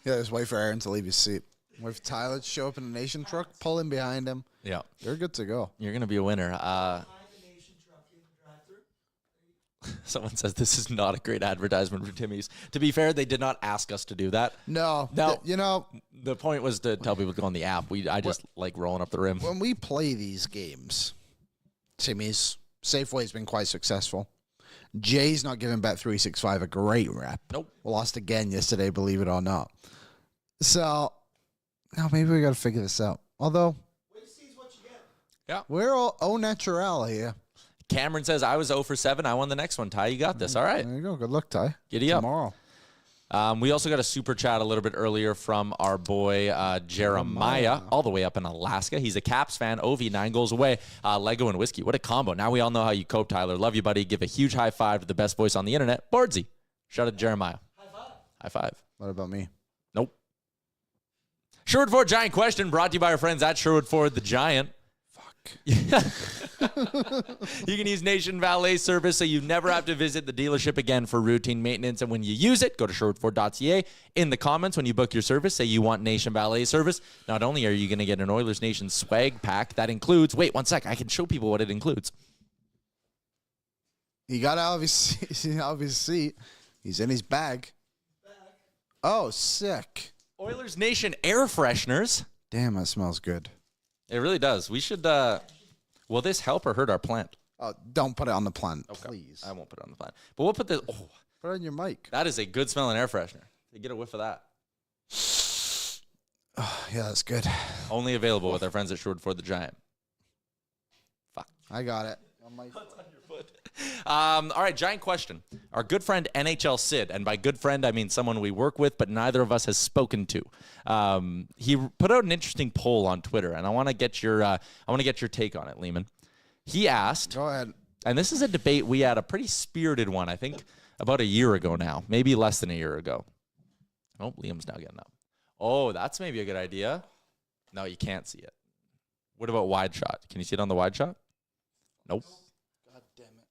Yeah, just wait for Aaron to leave his seat. Wait for Tyler to show up in a Nation truck, pull in behind him. Yeah. You're good to go. You're going to be a winner. Someone says this is not a great advertisement for Timmy's. To be fair, they did not ask us to do that. No. The point was to tell people to go on the app. I just like rolling up the rim. When we play these games, Timmy's, Safeway's been quite successful. Jay's not giving Bet365 a great rep. Nope. We lost again yesterday, believe it or not. So, now maybe we got to figure this out. Although, wait to see what you get. Yeah. We're all au natural here. Cameron says, I was 0 for 7. I won the next one. Ty, you got this. All right. There you go. Good luck, Ty. Giddy up. Tomorrow. We also got a super chat a little bit earlier from our boy Jeremiah, all the way up in Alaska. He's a Caps fan. Ovi, 9 goals away. Lego and whiskey. What a combo. Now we all know how you cope, Tyler. Love you, buddy. Give a huge high five to the best voice on the internet, Bordsy. Shout out to Jeremiah. High five. What about me? Nope. Sherwood Ford Giant question brought to you by our friends at Sherwood Ford the Giant. You can use Nation Valet service so you never have to visit the dealership again for routine maintenance. And when you use it, go to sherwoodford.ca. In the comments, when you book your service, say you want Nation Valet service. Not only are you going to get an Oilers Nation swag pack that includes, wait 1 sec, I can show people what it includes. He got out of his seat. He's in his bag. Oh, sick. Oilers Nation air fresheners. Damn, that smells good. It really does. We should, will this help or hurt our plant? Oh, don't put it on the plant, okay. Please. I won't put it on the plant. But we'll put this, put it on your mic. That is a good smelling air freshener. You get a whiff of that. Yeah, that's good. Only available with our friends at Sherwood Ford the Giant. Fuck. I got it. All right, giant question. Our good friend NHL Sid, and by good friend I mean someone we work with, but neither of us has spoken to. He put out an interesting poll on Twitter, and I want to get your take on it, Lehman. He asked. Go ahead. And this is a debate we had, a pretty spirited one, I think, about a year ago now, maybe less than a year ago. Oh, Liam's now getting up. Oh, that's maybe a good idea. No, you can't see it. What about wide shot? Can you see it on the wide shot? Nope. God damn it.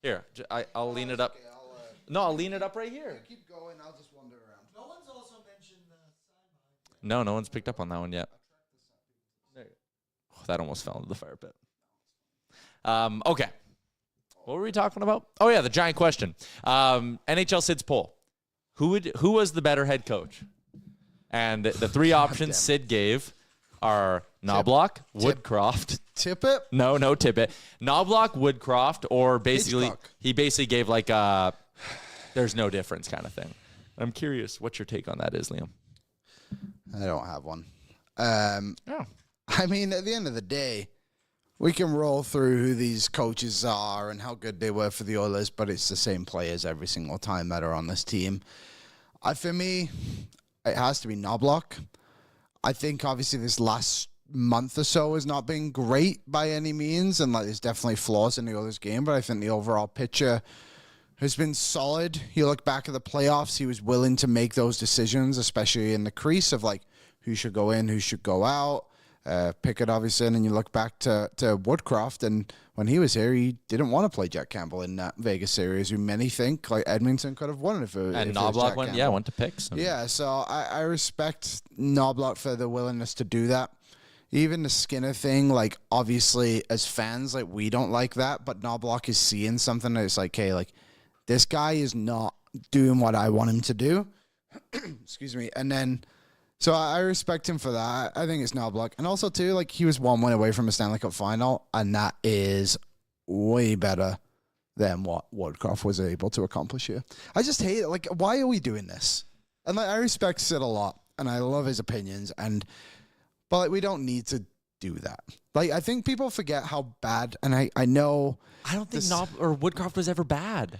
Here, I'll lean it up. Okay, No, I'll lean it up right here. keep going. I'll just wander around. No one's also mentioned the sideline. No one's picked up on that one yet. There. Oh, that almost fell into the fire pit. Okay. What were we talking about? Oh, yeah, the giant question. NHL Sid's poll. Who was the better head coach? And the three options Sid gave are Knobloch, Woodcroft. Tippett? No, Tippett. Knobloch, Woodcroft, or basically, Hitchcock. he basically gave like a there's no difference kind of thing. I'm curious what your take on that is, Liam. I don't have one. Oh. I mean, at the end of the day, we can roll through who these coaches are and how good they were for the Oilers, but it's the same players every single time that are on this team. For me, it has to be Knobloch. I think obviously this last month or so has not been great by any means, and like there's definitely flaws in the Oilers game, but I think the overall picture has been solid. You look back at the playoffs, he was willing to make those decisions, especially in the crease of like who should go in, who should go out. Pickard, obviously, and then you look back to Woodcroft, and when he was here, he didn't want to play Jack Campbell in that Vegas series, who many think like Edmonton could have won it if it was Knobloch Jack Campbell. went to picks. Yeah, so I respect Knobloch for the willingness to do that. Even the Skinner thing, like obviously as fans, like we don't like that, but Knobloch is seeing something that it's like, hey, like this guy is not doing what I want him to do. Excuse me. And then, so I respect him for that. I think it's Knobloch. And also, too, like he was 1 win away from a Stanley Cup final, and that is way better than what Woodcroft was able to accomplish here. I just hate it. Like, why are we doing this? And like, I respect Sid a lot, and I love his opinions, but like, we don't need to do that. Like, I think people forget how bad, and I know. I don't think Woodcroft was ever bad.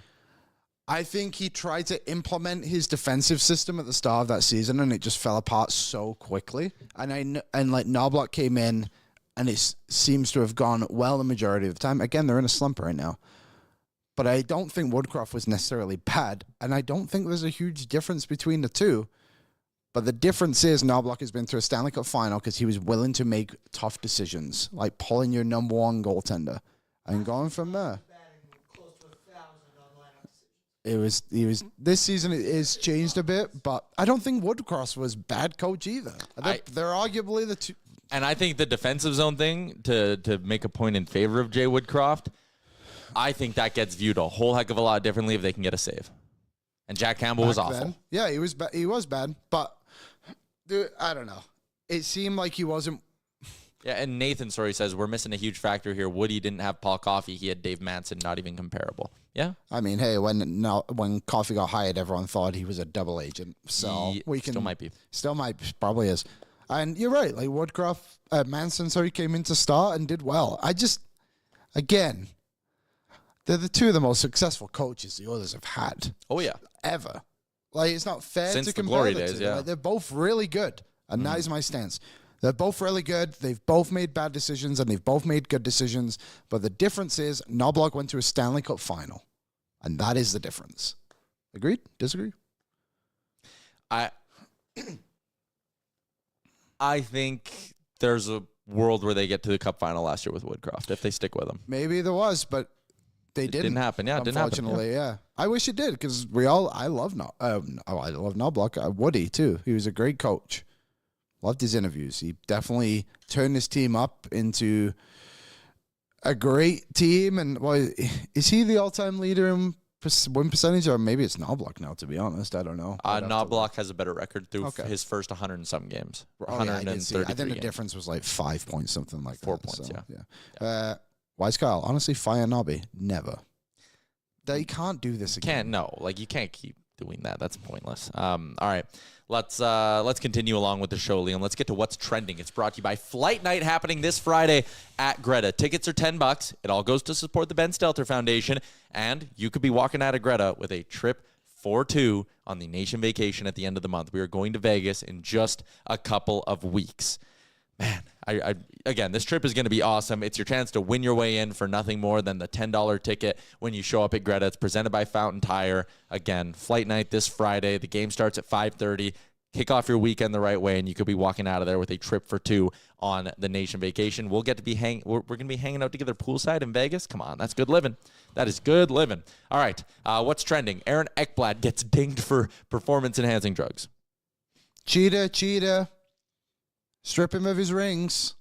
I think he tried to implement his defensive system at the start of that season, and it just fell apart so quickly. And like Knobloch came in, and it seems to have gone well the majority of the time. Again, they're in a slump right now. But I don't think Woodcroft was necessarily bad, and I don't think there's a huge difference between the two. But the difference is Knobloch has been to a Stanley Cup final because he was willing to make tough decisions, like pulling your number one goaltender and going from there. Close to 1,000 on lineup decisions. He was this season it is changed a bit, but I don't think Woodcroft was bad coach either. They're arguably the two. And I think the defensive zone thing, to make a point in favor of Jay Woodcroft, I think that gets viewed a whole heck of a lot differently if they can get a save. And Jack Campbell was awful. Then. Yeah, he was bad, but dude, I don't know. It seemed like he wasn't. Yeah, and Nathan Story says we're missing a huge factor here. Woody didn't have Paul Coffey; he had Dave Manson, not even comparable. Yeah, I mean, hey, when Coffey got hired, everyone thought he was a double agent. So we can still might probably is. And you're right, like Woodcroft, Manson, so he came in to start and did well. Again, they're the two of the most successful coaches the Oilers have had. Oh yeah, ever. Like it's not fair since to the compare glory the days. two. Yeah, Like, they're both really good, and that is my stance. They're both really good. They've both made bad decisions, and they've both made good decisions. But the difference is Knobloch went to a Stanley Cup final, and that is the difference. Agreed? Disagree? I think there's a world where they get to the Cup final last year with Woodcroft if they stick with him. Maybe there was, but they didn't. Didn't happen. Yeah, it didn't happen. Unfortunately, yeah. I wish it did because I love Knobloch. Woody too. He was a great coach. Loved his interviews. He definitely turned his team up into a great team. And is he the all-time leader in win percentage, or maybe it's Knobloch now? To be honest, I don't know. Knobloch has a better record through his first 100 and some games. 133 I think the difference was like 5 points, something like 4 that. points. So, Yeah. Wise Kyle, honestly, fire Nobby. Never. They can't do this again. You can't keep doing that. That's pointless. All right. Let's continue along with the show, Liam. Let's get to what's trending. It's brought to you by Flight Night happening this Friday at Greta. Tickets are $10. It all goes to support the Ben Stelter Foundation, and you could be walking out of Greta with a trip for two on the nation vacation at the end of the month. We are going to Vegas in just a couple of weeks. Man, again, this trip is going to be awesome. It's your chance to win your way in for nothing more than the $10 ticket when you show up at Greta. It's presented by Fountain Tire. Again, Flight Night this Friday. The game starts at 5:30. Kick off your weekend the right way, and you could be walking out of there with a trip for two on the nation vacation. We'll get to be we're going to be hanging out together poolside in Vegas. Come on, that's good living. That is good living. All right, what's trending? Aaron Ekblad gets dinged for performance-enhancing drugs. Cheetah. Strip him of his rings.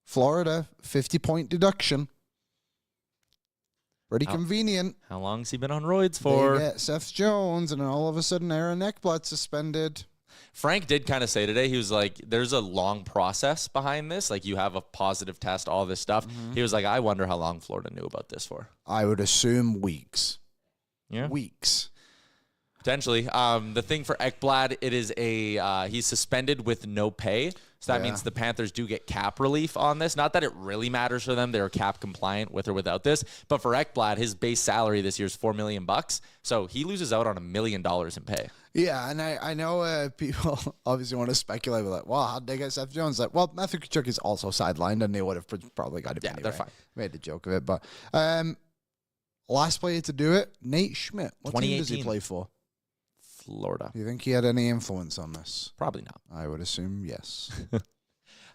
Florida, 50-point deduction. Pretty convenient. How long's he been on roids for? They get Seth Jones, and then all of a sudden Aaron Ekblad suspended. Frank did kind of say today, he was like, there's a long process behind this. Like, you have a positive test, all this stuff. Mm-hmm. He was like, I wonder how long Florida knew about this for. I would assume weeks. Yeah. Weeks. Potentially. The thing for Ekblad, it is he's suspended with no pay. So that means the Panthers do get cap relief on this. Not that it really matters for them. They're cap compliant with or without this. But for Ekblad, his base salary this year is $4 million. So he loses out on $1 million in pay. Yeah, and I know people obviously want to speculate with like, well, how'd they get Seth Jones? Like, well, Matthew Tkachuk is also sidelined, and they would have probably got him anyway. They're fine. Made a joke of it. But last player to do it, Nate Schmidt. What team does he play for? Florida. Do you think he had any influence on this? Probably not. I would assume yes.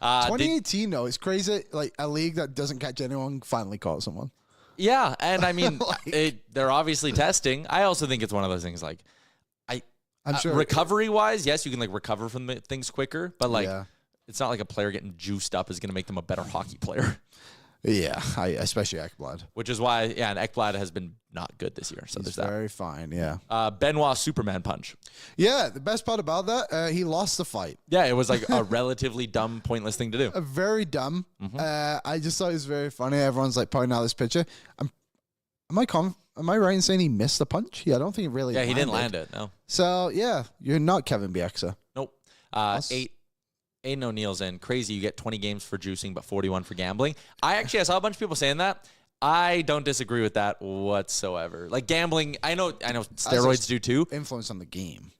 2018, though, it's crazy. Like, a league that doesn't catch anyone finally caught someone. Yeah, and I mean, they're obviously testing. I also think it's one of those things like, I'm sure recovery-wise, yes, you can like recover from things quicker, but like it's not like a player getting juiced up is going to make them a better hockey player. Yeah, especially Ekblad. Which is why, and Ekblad has been not good this year. So He's there's that. Very fine, yeah. Benoit Superman punch. Yeah, the best part about that, he lost the fight. Yeah, it was like a relatively dumb, pointless thing to do. Very dumb. Mm-hmm. I just thought it was very funny. Everyone's like pointing out this picture. Am I right in saying he missed the punch? Yeah, I don't think he really landed. He didn't land it, no. So, yeah, you're not Kevin Bieksa. Nope. Aiden O'Neill's in. Crazy, you get 20 games for juicing, but 41 for gambling. I saw a bunch of people saying that. I don't disagree with that whatsoever. Like gambling, I know steroids do too. Influence on the game.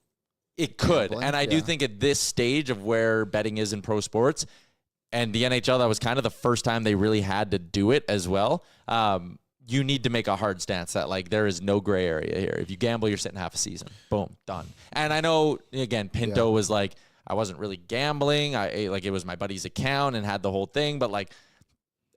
It could. And I do think at this stage of where betting is in pro sports, and the NHL, that was kind of the first time they really had to do it as well. You need to make a hard stance that, like, there is no gray area here. If you gamble, you're sitting half a season. Boom, done. And I know, again, Pinto was like, I wasn't really gambling. It was my buddy's account and had the whole thing. But, like,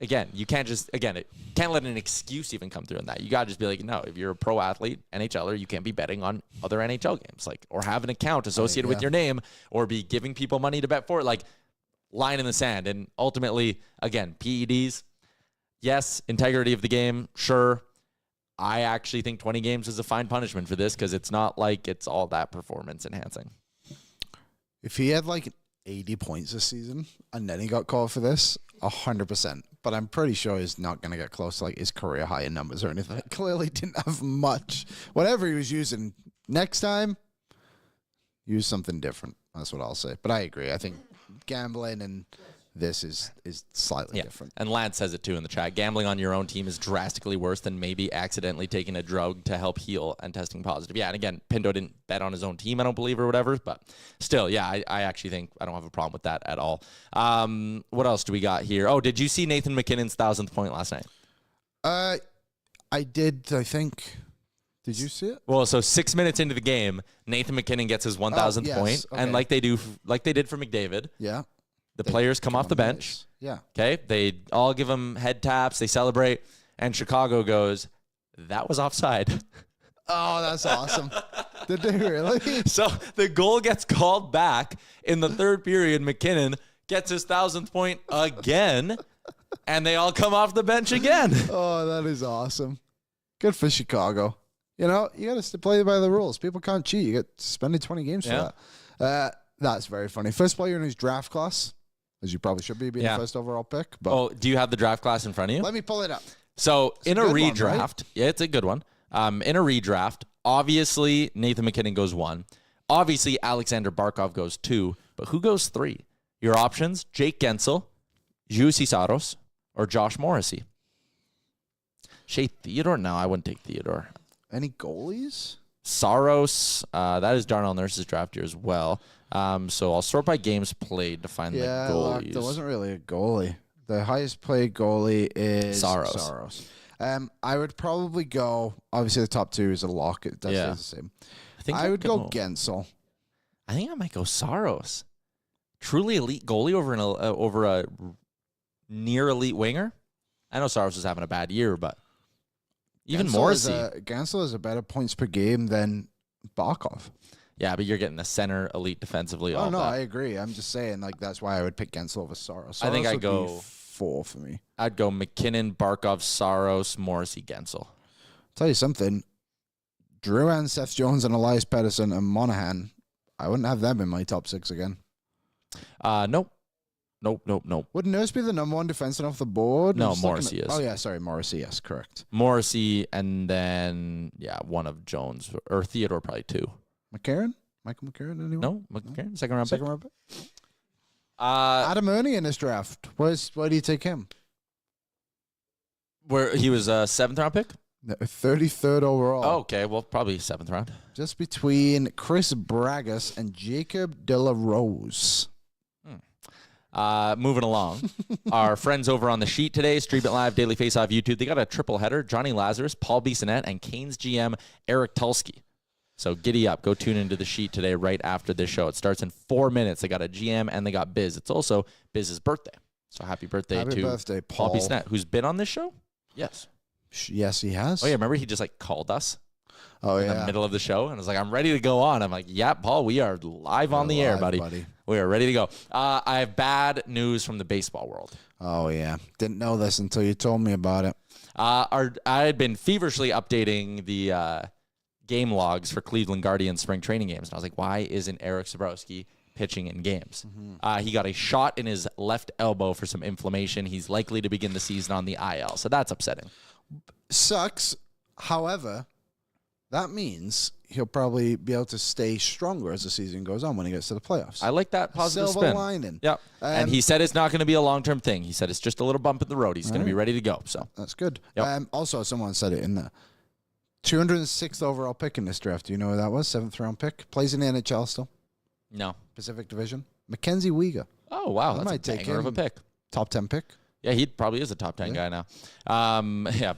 again, you can't can't let an excuse even come through in that. You got to just be like, no, if you're a pro athlete, NHLer, you can't be betting on other NHL games. Like, or have an account associated with your name, or be giving people money to bet for it. Like, line in the sand. And ultimately, again, PEDs, yes, integrity of the game, sure. I actually think 20 games is a fine punishment for this because it's not like it's all that performance enhancing. If he had like 80 points this season and then he got called for this, 100%. But I'm pretty sure he's not going to get close to like his career high in numbers or anything. Clearly didn't have much. Whatever he was using, next time, use something different. That's what I'll say. But I agree. I think gambling and this is slightly different. And Lance says it too in the chat. Gambling on your own team is drastically worse than maybe accidentally taking a drug to help heal and testing positive. Yeah, and again, Pinto didn't bet on his own team, I don't believe, or whatever. But still, yeah, I actually think I don't have a problem with that at all. What else do we got here? Oh, did you see Nathan McKinnon's 1,000th point last night? I did, I think. Did you see it? Well, so 6 minutes into the game, Nathan McKinnon gets his 1,000th point. Okay. And like they did for McDavid. Yeah. The players come off the bench. Yeah. Okay. They all give him head taps. They celebrate. And Chicago goes, that was offside. Oh, that's awesome. Did they really? So the goal gets called back in the third period. McKinnon gets his 1,000th point again. And they all come off the bench again. Oh, that is awesome. Good for Chicago. You know, you got to play by the rules. People can't cheat. You get suspended 20 games for that. That's very funny. First player in his draft class, as you probably should be, being the first overall pick. But do you have the draft class in front of you? Let me pull it up. So It's in a redraft, one, right? Yeah, it's a good one. In a redraft, Obviously, Nathan McKinnon goes 1. Obviously, Alexander Barkov goes 2. But who goes 3? Your options, Jake Gensel, Juuse Saros, or Josh Morrissey. Shea Theodore? No, I wouldn't take Theodore. Any goalies? Saros, that is Darnell Nurse's draft year as well. So I'll sort by games played to find the goalies. Look, there wasn't really a goalie. The highest paid goalie is Saros. I would probably go, obviously the top 2 is a lock. That's the same. I would go Gensel. I think I might go Saros. Truly elite goalie over a near elite winger. I know Saros is having a bad year, but even Morrissey. Gensel has a better points per game than Barkov. Yeah, but you're getting the center elite defensively. Oh, no, I agree. I'm just saying, like, that's why I would pick Gensel over Saros. I think I'd go 4 for me. I'd go McKinnon, Barkov, Saros, Morrissey, Gensel. Tell you something. Drouin, Seth Jones, and Elias Pettersson and Monahan, I wouldn't have them in my top 6 again. Nope. Would Nurse be the number 1 defenseman off the board? No, Morrissey is. Oh, yeah, sorry, Morrissey, yes, correct. Morrissey, and then, one of Jones, or Theodore probably 2. McCarron? Michael McCarron, anyone? No, McCarron, second round pick. Adam Ernie in this draft. Why do you take him? Where he was a 7th round pick? 33rd overall. Oh, okay, well, probably 7th round. Just between Chris Bragas and Jacob De La Rose. Moving along. Our friends over on the sheet today, Stream It Live, Daily Face-Off, YouTube, they got a triple header. Johnny Lazarus, Paul Bissonnette, and Canes GM Eric Tulsky. So giddy up. Go tune into the sheet today right after this show. It starts in 4 minutes. They got a GM and they got Biz. It's also Biz's birthday. So happy birthday to Paul Bissonnette, who's been on this show? Yes. Yes, he has. Oh, yeah. Remember he just called us? Oh, in the middle of the show. And I was like, I'm ready to go on. I'm like, yeah, Paul, we are live on the air, buddy. We are ready to go. I have bad news from the baseball world. Oh, yeah. Didn't know this until you told me about it. I had been feverishly updating the game logs for Cleveland Guardians spring training games. And I was like, why isn't Eric Sabrowski pitching in games? He got a shot in his left elbow for some inflammation. He's likely to begin the season on the IL. So that's upsetting. Sucks. However, that means he'll probably be able to stay stronger as the season goes on when he gets to the playoffs. I like that positive Silver spin. lining. Yep. And he said it's not going to be a long-term thing. He said it's just a little bump in the road. He's going to be ready to go. So that's good. Yep. Also, someone said it in the 206th overall pick in this draft. Do you know who that was? 7th round pick. Plays in the NHL still. No. Pacific Division. Mackenzie Weegar. Oh, wow. That's a banger of a pick. Top 10 pick. Yeah, he probably is a top 10 guy now.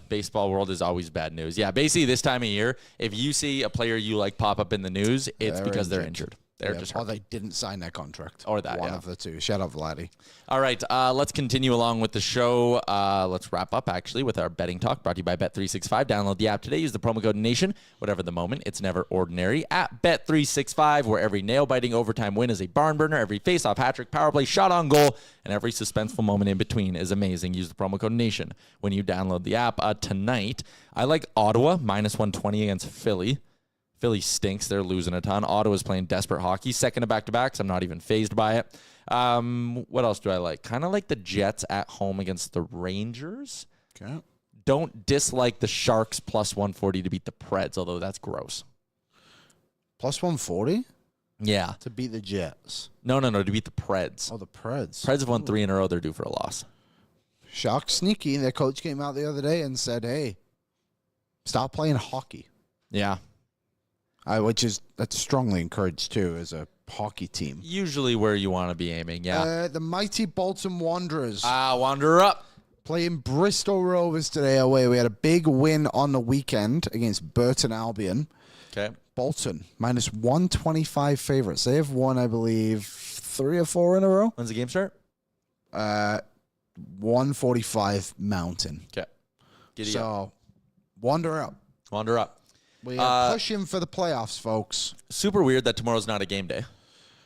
Baseball world is always bad news. Yeah, basically this time of year, if you see a player you like pop up in the news, it's because they're injured. They're just hurt. Or they didn't sign their contract. Or that, One of the two. Shout out Vladdy. All right, let's continue along with the show. Let's wrap up, actually, with our betting talk brought to you by Bet365. Download the app today. Use the promo code NATION. Whatever the moment, it's never ordinary. At Bet365, where every nail-biting overtime win is a barn burner, every face-off, hat-trick, power play, shot on goal, and every suspenseful moment in between is amazing. Use the promo code NATION when you download the app. Tonight, I like Ottawa, minus 120 against Philly. Philly stinks. They're losing a ton. Ottawa's playing desperate hockey. Second of back-to-backs. I'm not even fazed by it. What else do I like? Kind of like the Jets at home against the Rangers. Okay. Don't dislike the Sharks plus 140 to beat the Preds, although that's gross. Plus 140? Yeah. To beat the Jets. No, to beat the Preds. Oh, the Preds. Preds have won 3 in a row. They're due for a loss. Sharks sneaky. Their coach came out the other day and said, hey, stop playing hockey. Yeah. That's strongly encouraged, too, as a hockey team. Usually where you want to be aiming, yeah. The mighty Bolton Wanderers. Wanderer up. Playing Bristol Rovers today away. We had a big win on the weekend against Burton Albion. Okay. Bolton, minus 125 favorites. They have won, I believe, 3 or 4 in a row. When's the game start? 145 Mountain. Okay. Giddy up. Wander up. Wander up. We are pushing for the playoffs, folks. Super weird that tomorrow's not a game day.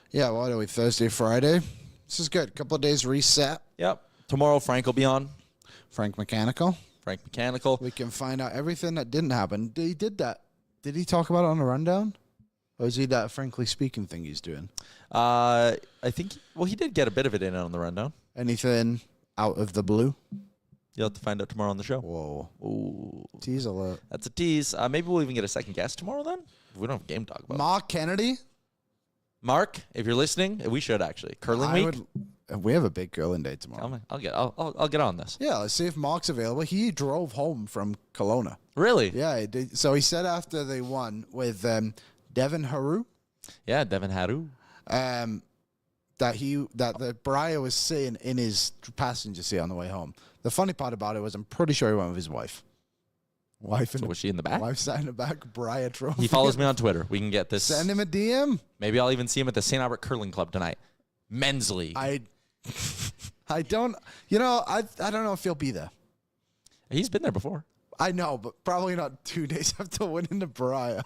Yeah, what are we, Thursday, Friday? This is good. Couple of days reset. Yep. Tomorrow, Frank will be on. Frank Mechanical. We can find out everything that didn't happen. He did that. Did he talk about it on the rundown? Or is he that frankly speaking thing he's doing? I think, he did get a bit of it in on the rundown. Anything out of the blue? You'll have to find out tomorrow on the show. Whoa. Ooh. Tease alert. That's a tease. Maybe we'll even get a second guest tomorrow then. We don't have game talk about. Mark Kennedy. Mark, if you're listening, we should actually. Curling week. We have a big curling day tomorrow. I'll get on this. Yeah, let's see if Mark's available. He drove home from Kelowna. Really? Yeah, he did. So he said after they won with Devan Haru, Yeah, Devan Haru. that the Briar was sitting in his passenger seat on the way home. The funny part about it was I'm pretty sure he went with his wife. So was she in the back? Wife sat in the back. Briar drove. He follows me on Twitter. We can get this. Send him a DM. Maybe I'll even see him at the St. Albert Curling Club tonight. Men's League. I don't. I don't know if he'll be there. He's been there before. I know, but probably not 2 days after winning the Briar.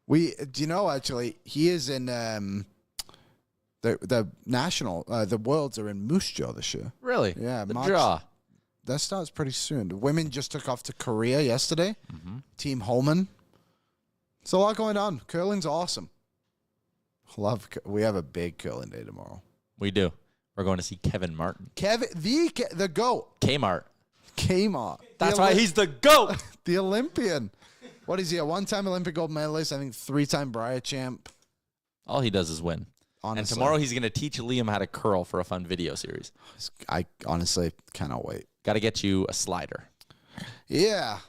Actually, he is in the national. The Worlds are in Moose Jaw this year. Really? Yeah, The March. draw. That starts pretty soon. The women just took off to Korea yesterday. Mm-hmm. Team Holman. It's a lot going on. Curling's awesome. We have a big curling day tomorrow. We do. We're going to see Kevin Martin. Kevin, the GOAT. Kmart. Kmart. That's why he's the GOAT. The Olympian. What is he? A one-time Olympic gold medalist. I think 3-time Briar champ. All he does is win. Honestly. And tomorrow he's going to teach Liam how to curl for a fun video series. I honestly cannot wait. Got to get you a slider. Yeah.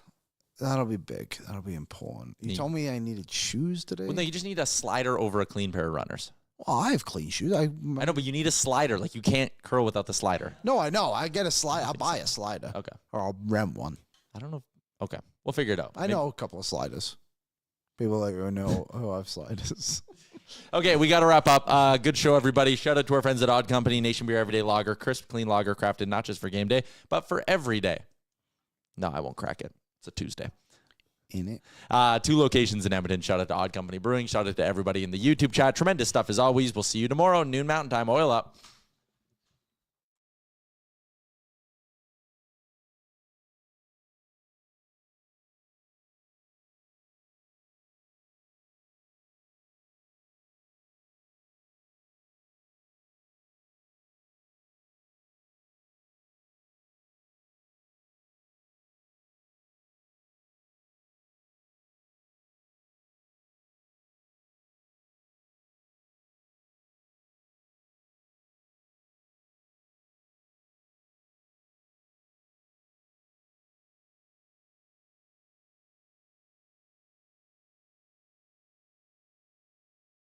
That'll be big. That'll be important. You told me I needed shoes today. Well, no, you just need a slider over a clean pair of runners. Well, I have clean shoes. I know, but you need a slider. Like, you can't curl without the slider. No, I know. I get a slider. I'll buy a slider. Okay. Or I'll rent one. I don't know. Okay. We'll figure it out. I know a couple of sliders. People like know who have sliders. Okay, we got to wrap up. Good show, everybody. Shout out to our friends at Odd Company, Nation Beer Everyday Lager, crisp, clean lager crafted not just for game day, but for every day. No, I won't crack it. It's a Tuesday. In it. 2 locations in Edmonton. Shout out to Odd Company Brewing. Shout out to everybody in the YouTube chat. Tremendous stuff as always. We'll see you tomorrow, noon Mountain Time. Oil up.